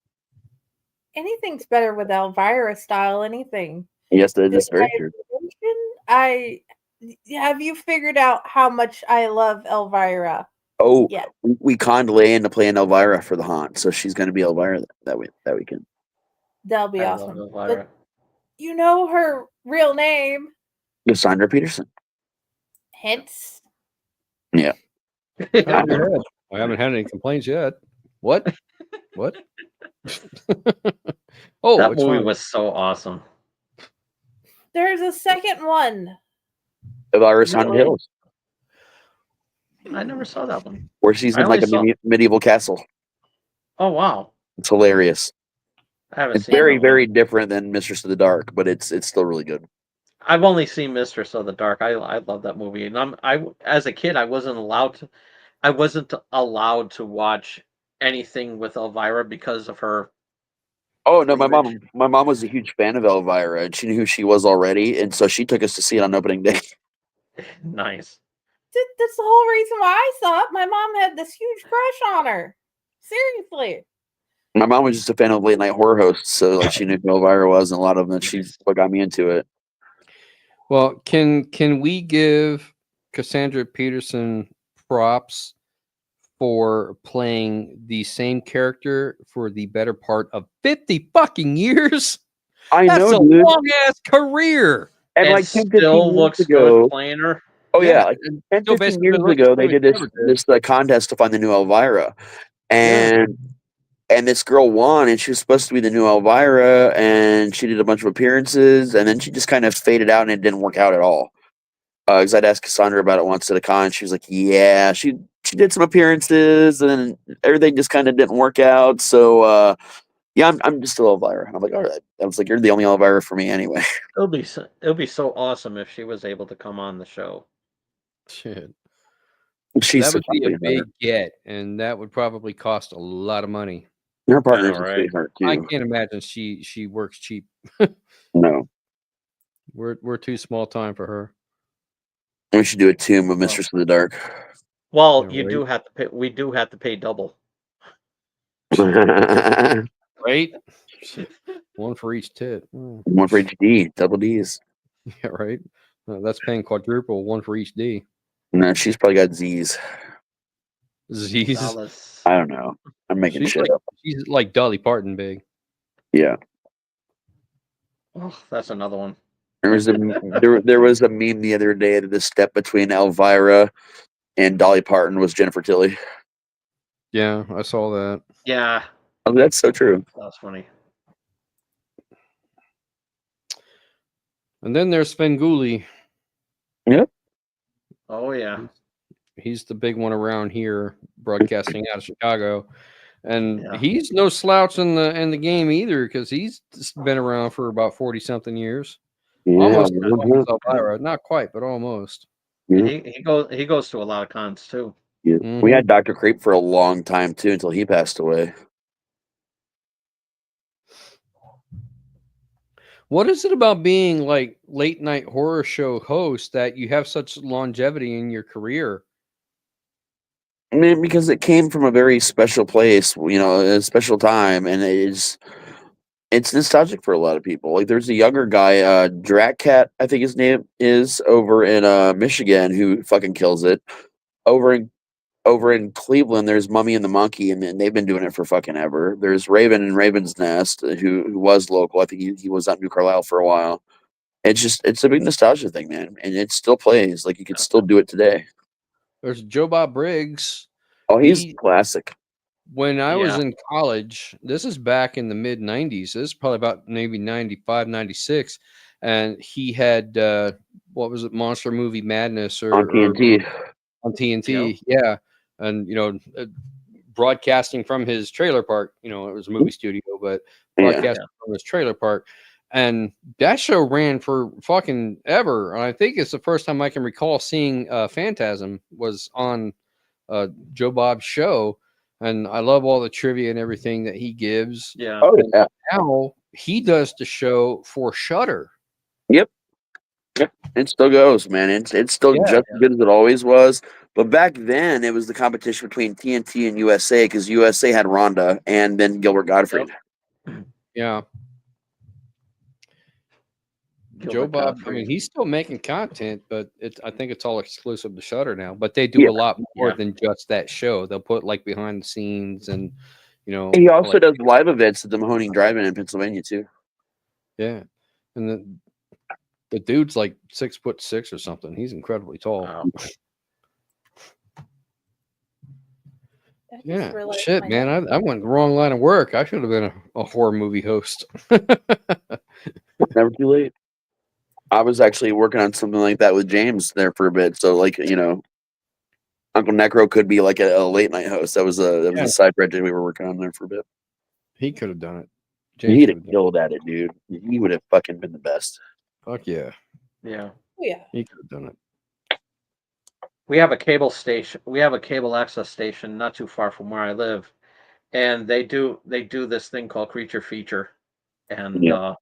Anything's better with Elvira style anything. Yes, that is very true. Have you figured out how much I love Elvira? Oh, Yeah. we conned Leia into playing Elvira for the haunt, so she's going to be Elvira that weekend. That'll be I awesome. love But Elvira. you know her real name, Cassandra Peterson. hence. Yeah. I haven't had any complaints yet. What? What? Oh, That it's movie fine. was so awesome. There's a second one. Elvira's Haunted Really? Hills, I never saw that one. where she's I in like a only saw- medieval castle. Oh wow. It's hilarious. I haven't It's seen very, that one. very different than Mistress of the Dark, but it's still really good. I've only seen Mistress of the Dark. I love that movie, and I as a kid I wasn't allowed to watch anything with Elvira because of her. Oh no, my cleavage. mom was a huge fan of Elvira, and she knew who she was already, and so she took us to see it on opening day. Nice. That's the whole reason why I saw it. My mom had this huge crush on her. Seriously. My mom was just a fan of late night horror hosts, so like she knew who Elvira was, and a lot of them. And she what got me into it. Well, can we give Cassandra Peterson props for playing the same character for the better part of 50 fucking years? I That's know, a dude. long ass career. And It like 10, 15 still years looks ago, good playing her. oh yeah, Yeah, like and 10, still 15 basically years looks ago, the they same did as this ever did. this contest to find the new Elvira, and this girl won, and she was supposed to be the new Elvira, and she did a bunch of appearances, and then she just kind of faded out, and it didn't work out at all. Because I'd asked Cassandra about it once at a con, and she was like, "Yeah, she did some appearances, and then everything just kind of didn't work out." So yeah, I'm just still Elvira. And I'm like, all right. I was like, you're the only Elvira for me anyway. It'll be so awesome if she was able to come on the show. Shit. She's That so would be a fucking big better. get, and that would probably cost a lot of money. Her partner's know, a right? sweetheart I too. can't imagine she works cheap. No, We're too small time for her. we should do a tomb of Mistress of the Dark. Well, Yeah, you right. do have to pay. We do have to pay double. Right? Shit, one for each tit. Mm. One for each D, double D's. Yeah, right. That's paying quadruple, one for each D. No, she's probably got Z's. Z's. Dollars. I don't know. I'm making shit up. She's like Dolly Parton big. Yeah. Oh, that's another one. There was a meme the other day that the step between Elvira and Dolly Parton was Jennifer Tilly. Yeah, I saw that. Yeah, Oh, that's so true. that's funny. And then there's Svengoolie. Yep. Oh yeah. He's the big one around here, broadcasting out of Chicago. And Yeah. he's no slouch in the game either, because he's been around for about 40-something years. Yeah. Almost as long as Elvira. Not quite, but almost. Yeah. He goes to a lot of cons too. Yeah. Mhm. We had Dr. Creep for a long time too until he passed away. What is it about being like late night horror show host that you have such longevity in your career? I mean, because it came from a very special place, you know, a special time, and it's nostalgic for a lot of people. Like there's a younger guy, Dratcat, I think his name is, over in Michigan, who fucking kills it. Over in Cleveland, there's Mummy and the Monkey, and they've been doing it for fucking ever. There's Raven and Raven's Nest, who was local. I think he was out in New Carlisle for a while. It's a big nostalgia thing, man, and it still plays. Like you could still do it today. There's Joe Bob Briggs. Oh, he's He- classic. When I was Yeah. in college, this is back in the mid 90s. This is probably about maybe 95, 96. And he had, what was it, Monster Movie Madness On TNT. on TNT. Yeah. And, broadcasting from his trailer park, it was a movie studio, but Yeah. broadcasting from his trailer park. And that show ran for fucking ever. And I think it's the first time I can recall seeing Phantasm was on Joe Bob's show. And I love all the trivia and everything that he gives. Yeah. Oh yeah. Now he does the show for Shudder. Yep. It still goes, man. It's still Yeah. just as good as it always was. But back then, it was the competition between TNT and USA because USA had Rhonda and then Gilbert Gottfried. Yeah. Joe Gilbert Bob, I Gottfried. mean, he's still making content, but I think it's all exclusive to Shudder now. But they do Yeah. a lot more Yeah. than just that show. They'll put like behind the scenes and He also like- does live events at the Mahoning Drive-In in Pennsylvania too. yeah. And the dude's like 6'6" or something. He's incredibly tall. Wow. I just Yeah. realized Shit, my man. husband- I went the wrong line of work. I should have been a horror movie host. Never too late. I was actually working on something like that with James there for a bit. So like, Uncle Necro could be like a late night host. That was Yeah. a side project we were working on there for a bit. He could have done it. He'd could have have done killed at it, dude. He would have fucking been the best. it. Fuck yeah. Yeah. Oh, yeah. He could have done it. We have a cable station. We have a cable access station not too far from where I live, and they do this thing called Creature Feature, and Yeah.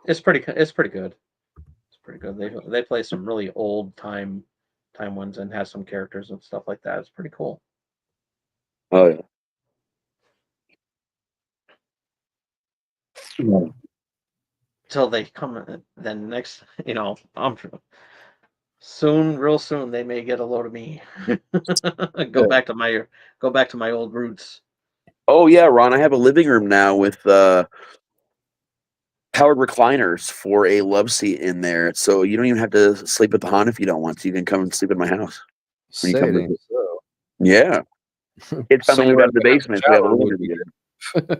it's pretty good. It's pretty good. They play some really old time ones and have some characters and stuff like that. It's pretty cool. Oh yeah. Till they come, then next, I'm real soon they may get a load of me. Go back to my old roots. Oh yeah, Ron. I have a living room now with powered recliners for a love seat in there, so you don't even have to sleep at the haunt if you don't want to. You can come and sleep in my house. When you Say come it ain't visit. so. Yeah, it's finally moved Somewhere out of the in the basement. So we have a shower living would room be again.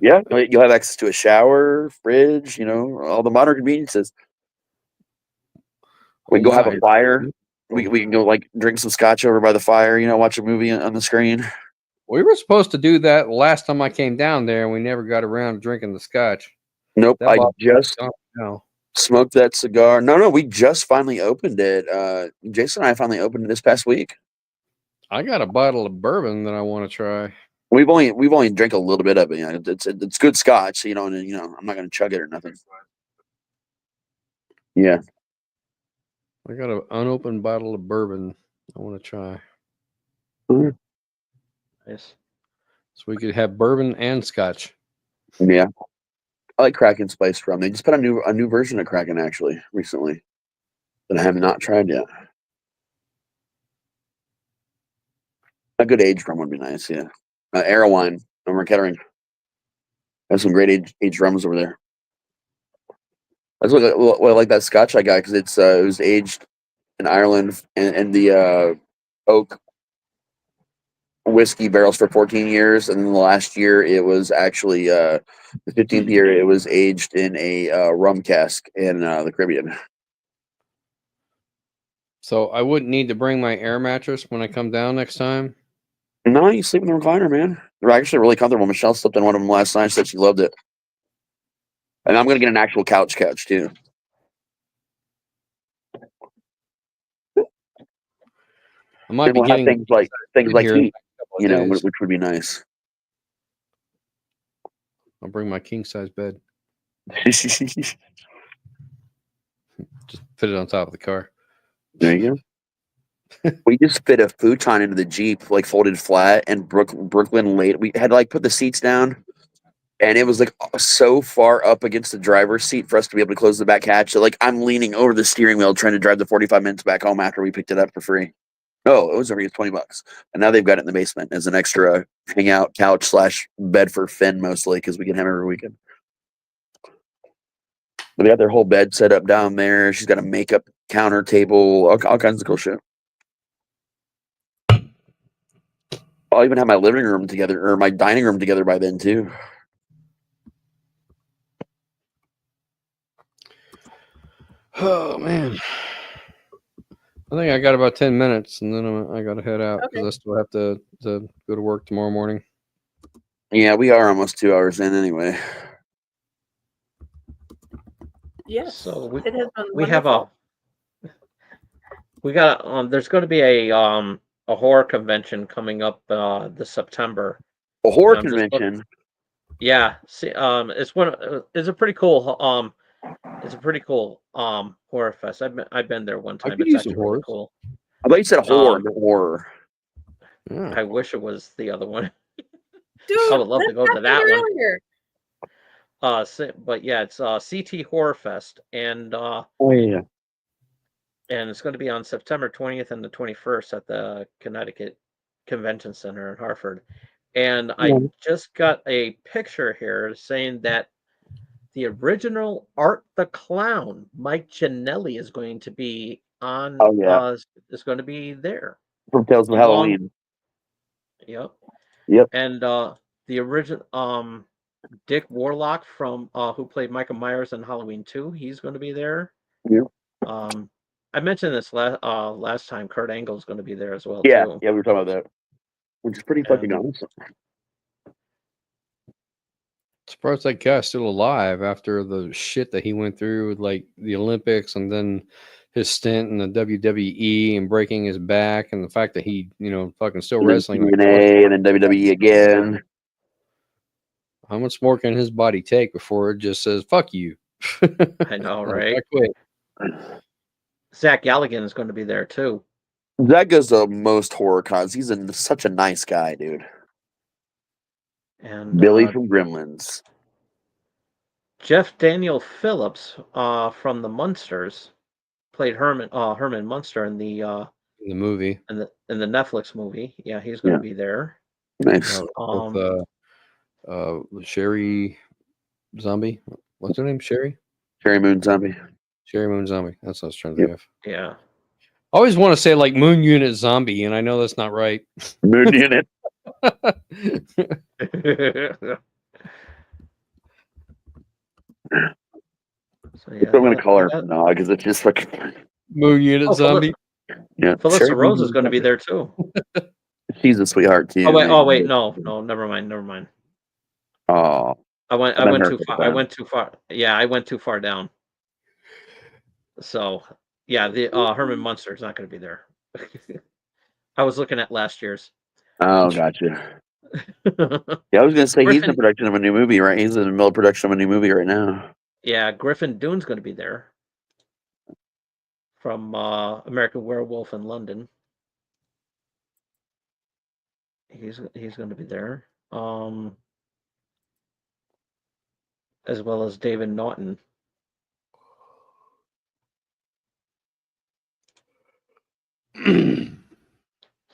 Yeah, you'll have access to a shower, fridge, all the modern conveniences. We can go have a Nice. fire. We can go like drink some scotch over by the fire. Watch a movie on the screen. We were supposed to do that last time I came down there, and we never got around to drinking the scotch. Nope, That I bottle- just No. smoked that cigar. No, we just finally opened it. Jason and I finally opened it this past week. I got a bottle of bourbon that I want to try. We've only drank a little bit of it. It's good scotch. So, I'm not gonna chug it or nothing. Yeah. I got an unopened bottle of bourbon I want to try. Nice. So we could have bourbon and scotch. Yeah, I like Kraken spiced rum. They just put a new version of Kraken actually recently that I have not tried yet. A good aged rum would be nice. Yeah, Arrowine over Kettering. There's some great aged rums over there. That's what I like that Scotch I got because it was aged in Ireland and the oak whiskey barrels for 14 years, and then the last year it was actually the 15th year it was aged in a rum cask in the Caribbean. So I wouldn't need to bring my air mattress when I come down next time. No, you sleep in the recliner, man. They're actually really comfortable. Michelle slept in one of them last night. Said she loved it. And I'm gonna get an actual couch too. I might And be we'll have getting things like here in heat, a couple of days. which would be nice. I'll bring my king size bed. Just fit it on top of the car. There you go. We just fit a futon into the Jeep, like folded flat, and Brooklyn laid. We had to like put the seats down, and it was like so far up against the driver's seat for us to be able to close the back hatch. So like I'm leaning over the steering wheel trying to drive the 45 minutes back home after we picked it up for free. No, it was only $20, and now they've got it in the basement as an extra hangout couch / bed for Finn mostly because we get him every weekend. They got their whole bed set up down there. She's got a makeup counter table, all kinds of cool shit. I'll even have my living room together or my dining room together by then too. Oh man, I think I got about 10 minutes, and then I got to head out because I still have to go to work tomorrow morning. Yeah, we are almost 2 hours in anyway. Yes. So it has been we have wonderful. we got there's going to be a horror convention coming up this September. A horror And I'm just convention. Yeah, see, it's a pretty cool horror fest. I've been there one time. could It's use some actually really horrors. cool. I thought you said horror. Yeah. I wish it was the other one. Dude, I would love to go to that one. Earlier. But yeah, it's CT Horror Fest, and Oh yeah. and it's going to be on September 20th and the 21st at the Connecticut Convention Center in Hartford. And I just got a picture here saying that the original Art the Clown, Mike Giannelli, is going to be on. Oh yeah. Is going to be there From Tales of Halloween. Yep. Yep. And the original Dick Warlock from who played Michael Myers in Halloween 2, he's going to be there. Yep. I mentioned this last time. Kurt Angle is going to be there as well. Yeah, too. yeah, we were talking about that, which is pretty fucking awesome. Surprised that guy's still alive after the shit that he went through with like the Olympics and then his stint in the WWE and breaking his back and the fact that he, fucking still wrestling. TNA and then WWE again. How much more can his body take before it just says "fuck you"? I know, right? I quit. Zach Galligan is going to be there too. Zach goes to most horror cons. He's such a nice guy, dude. And Billy from Gremlins. Jeff Daniel Phillips from the Munsters played Herman Munster in the movie. In the Netflix movie. Yeah, he's going to be there. Nice. With Sherry Zombie. What's her name? Sherry Moon Zombie. Sherry Moon Zombie. That's what I was trying to think of. Yeah. I always want to say like Moon Unit Zombie, and I know that's not right. Moon Unit. So, yeah, I'm gonna call her no, because it's just fucking Moon Unit Zombie. Yeah, Felissa Rose is going to be there too. She's a sweetheart too. Oh wait, no, never mind. Oh, I went too far. I went too far. Yeah, I went too far down. So yeah, the Herman Munster is not going to be there. I was looking at last year's. Oh, gotcha. Yeah, I was gonna say he's in production of a new movie, right? He's in the middle of production of a new movie right now. Yeah, Griffin Dunne's going to be there from American Werewolf in London. he's going to be there. As well as David Naughton.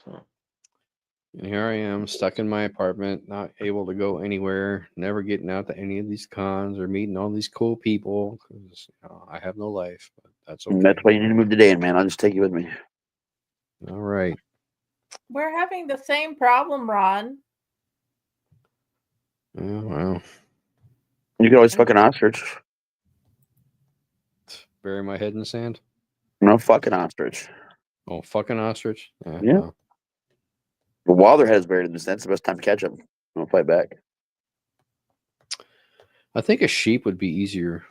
So. And here I am, stuck in my apartment, not able to go anywhere, never getting out to any of these cons or meeting all these cool people because I have no life. But that's okay. That's why you need to move today, man. I'll just take you with me. All right. We're having the same problem, Ron. Oh, well. You can always fucking ostrich. Bury my head in the sand. No fucking ostrich. Oh, fucking ostrich. Yeah. Well. But while their head's buried in the sand, that's the best time to catch them. I'll fight back. I think a sheep would be easier.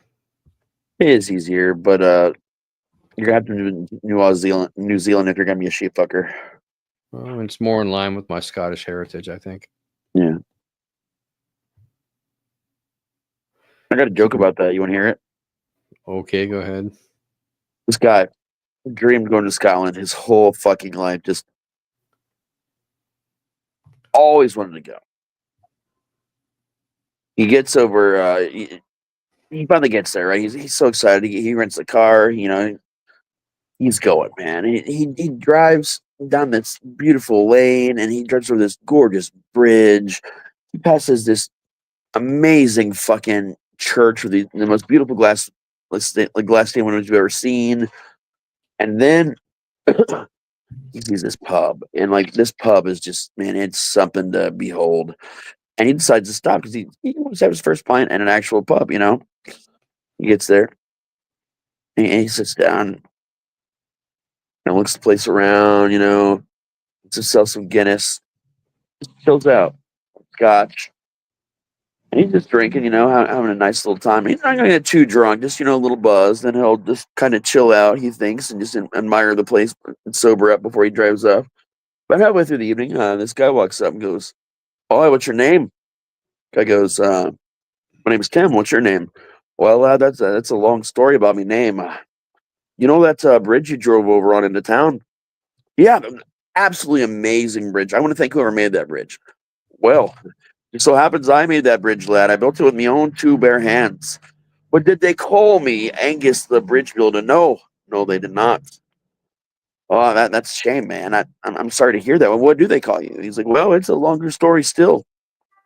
It is easier, but you're gonna have to do New Zealand if you're gonna be a sheep fucker. Well, it's more in line with my Scottish heritage, I think. Yeah. I got a joke about that. You want to hear it? Okay, go ahead. This guy dreamed going to Scotland his whole fucking life. Just always wanted to go. He gets over. He finally gets there, right? He's so excited. He rents a car. You know, he's going, man. He drives down this beautiful lane, and he drives over this gorgeous bridge. He passes this amazing fucking church with the most beautiful glass stained windows you've ever seen. And then he sees this pub, and like this pub is just, man, it's something to behold. And he decides to stop because he wants to have his first pint at an actual pub, you know. He gets there, and he sits down and looks the place around, you know, to sell some Guinness, chills out, scotch. And he's just drinking, you know, having a nice little time. He's not going to get too drunk, just, you know, a little buzz. Then he'll just kind of chill out, he thinks, and just admire the place and sober up before he drives off. But halfway through the evening, this guy walks up and goes, "Oh, what's your name?" Guy goes, "My name's Tim. What's your name?" "Well, that's a long story about me name. You know that bridge you drove over on into town?" "Yeah, absolutely amazing bridge. I want to thank whoever made that bridge." "Well, it so happens I made that bridge, lad. I built it with my own two bare hands." "But did they call me Angus the bridge builder?" No, they did not." "Oh, that's a shame, man. I'm sorry to hear that. Well, what do they call you?" He's like, "Well, it's a longer story still.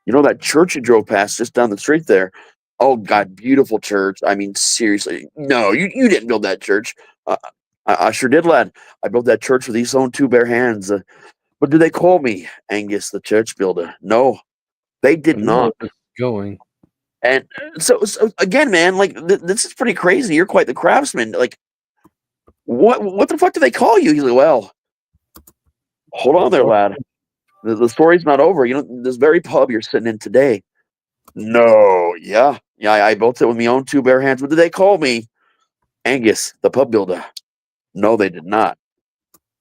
You know that church you drove past just down the street there? Oh, God, beautiful church. I mean, seriously. No, you didn't build that church." I sure did, lad. I built that church with these own two bare hands. But do they call me Angus the church builder?" No, they did not. Going. And so again, man, like this is pretty crazy. You're quite the craftsman. Like, what the fuck do they call you? He's like, "Well, hold on there, lad. The story's not over. You know, this very pub you're sitting in today." "No, yeah, I built it with my own two bare hands. What did they call me? Angus, the pub builder." No, they did not.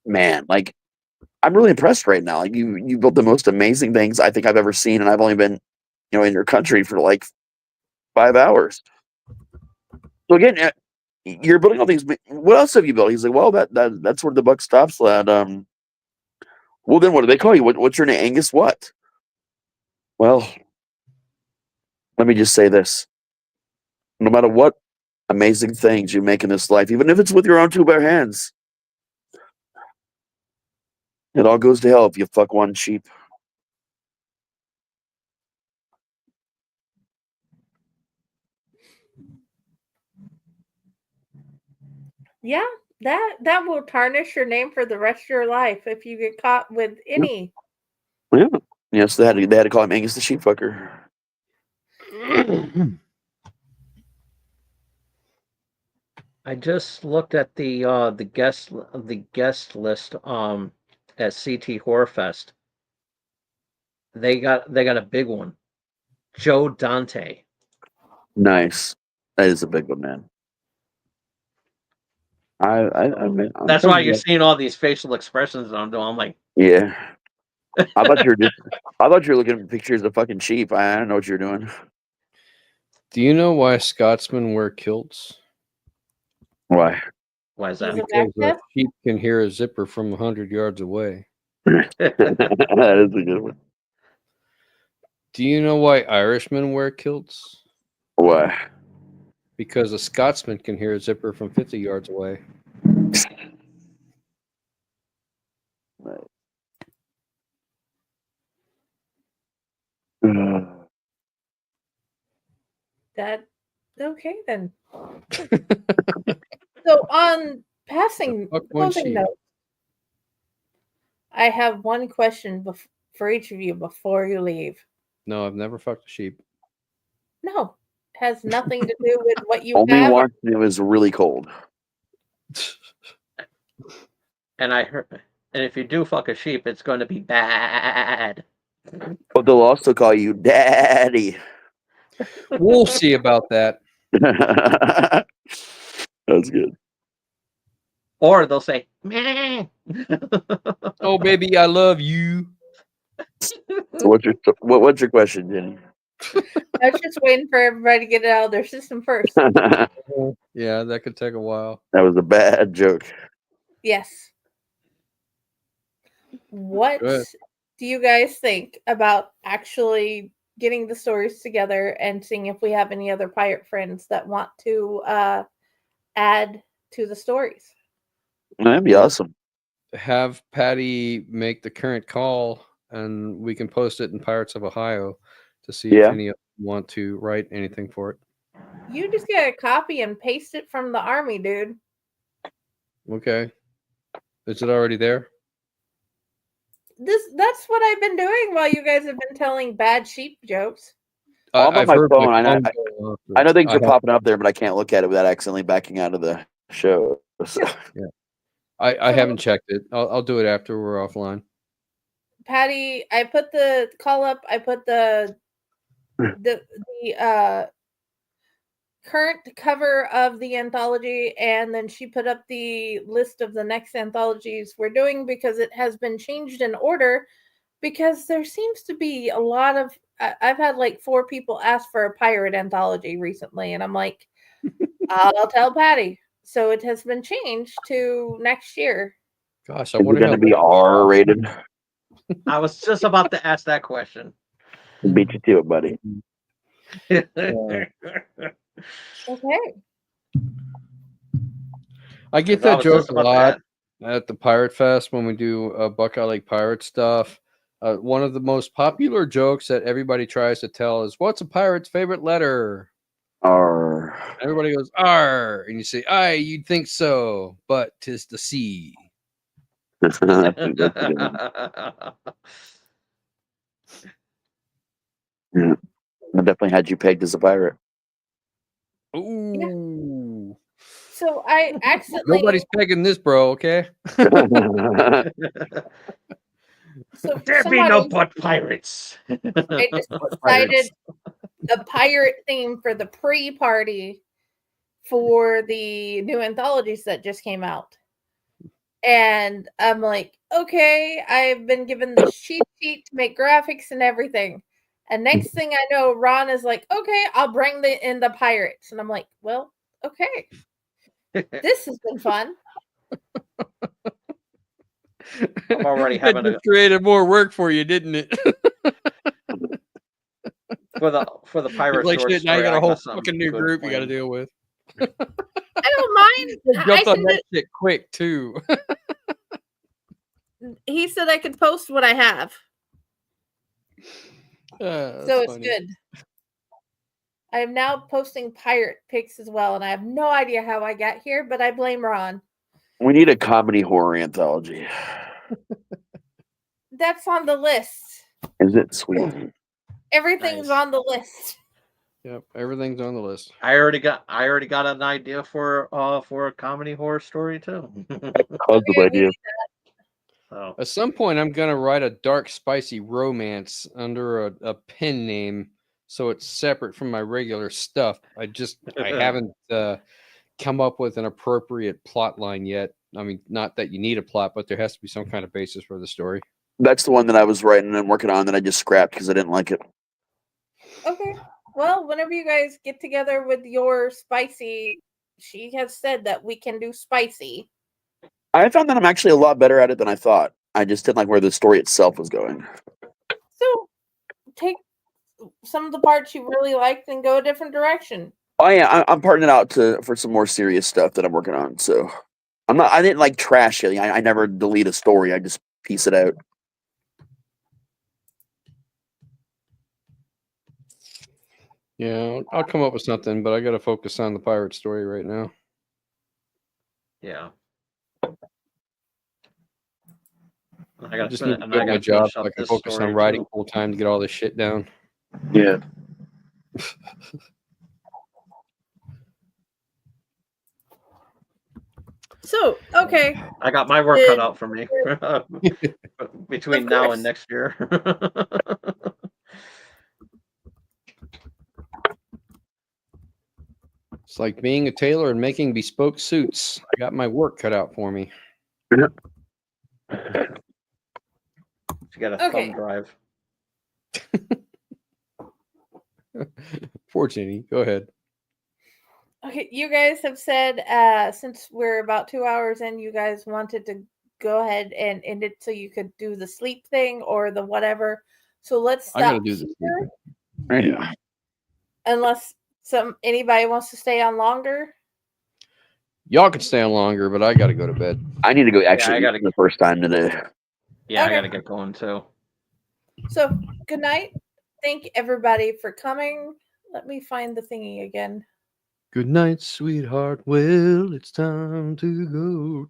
Man, like, I'm really impressed right now. Like, you built the most amazing things I think I've ever seen, and I've only been, you know, in your country for like 5 hours. So again, you're building all things. What else have you built? He's like, "Well, that's where the buck stops, lad. Well, then what do they call you? What's your name? Angus what?" "Well, let me just say this. No matter what amazing things you make in this life, even if it's with your own two bare hands, it all goes to hell if you fuck one sheep." Yeah, that will tarnish your name for the rest of your life if you get caught with any. Yeah. Yes, they had to call him Angus the sheep fucker. I just looked at the guest list at CT Horror Fest. They got a big one. Joe Dante. Nice. That is a big one, man. That's why you're seeing all these facial expressions that I'm doing. I'm like, yeah. I thought you were looking at pictures of fucking sheep. I don't know what you're doing. Do you know why Scotsmen wear kilts? Why? Why is that? He's a Because a back sheep can hear a zipper from 100 yards away. That is a good one. Do you know why Irishmen wear kilts? Why? Because a Scotsman can hear a zipper from 50 yards away. That okay then. So on passing Fuck one closing sheep. notes, I have one question for each of you before you leave. No, I've never fucked a sheep. No, has nothing to do with what you Only have. once, and it was really cold. And I heard, and if you do fuck a sheep, it's going to be bad. But they'll also call you daddy. We'll see about that. That's good. Or they'll say, meh. Oh, baby, I love you. So what's your question, Jenny? I was just waiting for everybody to get it out of their system first. That Yeah, that could take a while. was a bad joke. Yes. What Good. do you guys think about actually getting the stories together and seeing if we have any other pirate friends that want to add to the stories? That'd be awesome. Have Patty make the current call, and we can post it in Pirates of Ohio to see Yeah. if any of them want to write anything for it. You just get a copy and paste it from the army, dude. Okay. Is it already there? That's what I've been doing while you guys have been telling bad sheep jokes. I'm on I've my heard phone. I know- going off. I know things are have- popping up there, but I can't look at it without accidentally backing out of the show. So. I haven't checked it. I'll do it after we're offline. Patty, I put the call up. I put the current cover of the anthology, and then she put up the list of the next anthologies we're doing because it has been changed in order because there seems to be a lot of I've had like 4 people ask for a pirate anthology recently, and I'm like, I'll tell Patty. So it has been changed to next year. Gosh, I Is it wonder going how to be R-rated? I was just about to ask that question. Beat you to it, buddy. Okay. I get 'Cause I that was joke just a about to lot ask. at the Pirate Fest when we do Buckeye Lake Pirate stuff. One of the most popular jokes that everybody tries to tell is, "What's a pirate's favorite letter?" R. Everybody goes R, and you say, "Aye, you'd think so, but 'tis the C." That's a good one. Yeah. I definitely had you pegged as a pirate. Ooh, So I accidentally nobody's pegging this, bro. Okay. so for There some be odd no reason, butt pirates. I just decided a pirate theme for the pre-party for the new anthologies that just came out. And I'm like, okay, I've been given the cheat sheet to make graphics and everything. And next thing I know, Ron is like, okay, I'll bring in the pirates. And I'm like, well, okay. This has been fun. I'm already It having just created more work for you, didn't it? for the You're pirate like, short shit, now you story, got a I whole something fucking new good group you got to planned. deal with. I don't mind. I Jumped on can that shit quick too. he said I could post what I have. So it's funny. good. I am now posting pirate pics as well, and I have no idea how I got here, but I blame Ron. We need a comedy horror anthology. That's on the list. Is it sweet? Everything's Nice. on the list. Yep, everything's on the list. I already got an idea for a comedy horror story too. Positive Okay, idea. So At some point, I'm gonna write a dark, spicy romance under a pen name, so it's separate from my regular stuff. I haven't come up with an appropriate plot line yet. I mean, not that you need a plot, but there has to be some kind of basis for the story. That's the one that I was writing and working on that I just scrapped because I didn't like it. Okay. Well, whenever you guys get together with your spicy, she has said that we can do spicy. I found that I'm actually a lot better at it than I thought. I just didn't like where the story itself was going. So take some of the parts you really liked and go a different direction. Oh yeah, I'm parting it out for some more serious stuff that I'm working on. So I didn't like trash it. I never delete a story. I just piece it out. Yeah, I'll come up with something, but I got to focus on the pirate story right now. Yeah. I I got just to need to and quit I my got to job finish so up I can this focus on story writing too. full time to get all this shit down. Yeah. So, okay. I got my work cut out for me between Of now course. and next year. It's like being a tailor and making bespoke suits. I got my work cut out for me. You got a Okay. thumb drive. Poor Jenny. Go ahead. Okay, you guys have said since we're about 2 hours in, you guys wanted to go ahead and end it so you could do the sleep thing or the whatever. So let's I gotta stop do this. here, Yeah. unless anybody wants to stay on longer. Y'all can stay on longer, but I gotta go to bed. I need to go actually I gotta- eat for the first time today. Yeah, Okay. I got to get going too. So good night. Thank everybody for coming. Let me find the thingy again. Good night, sweetheart. Well, it's time to go.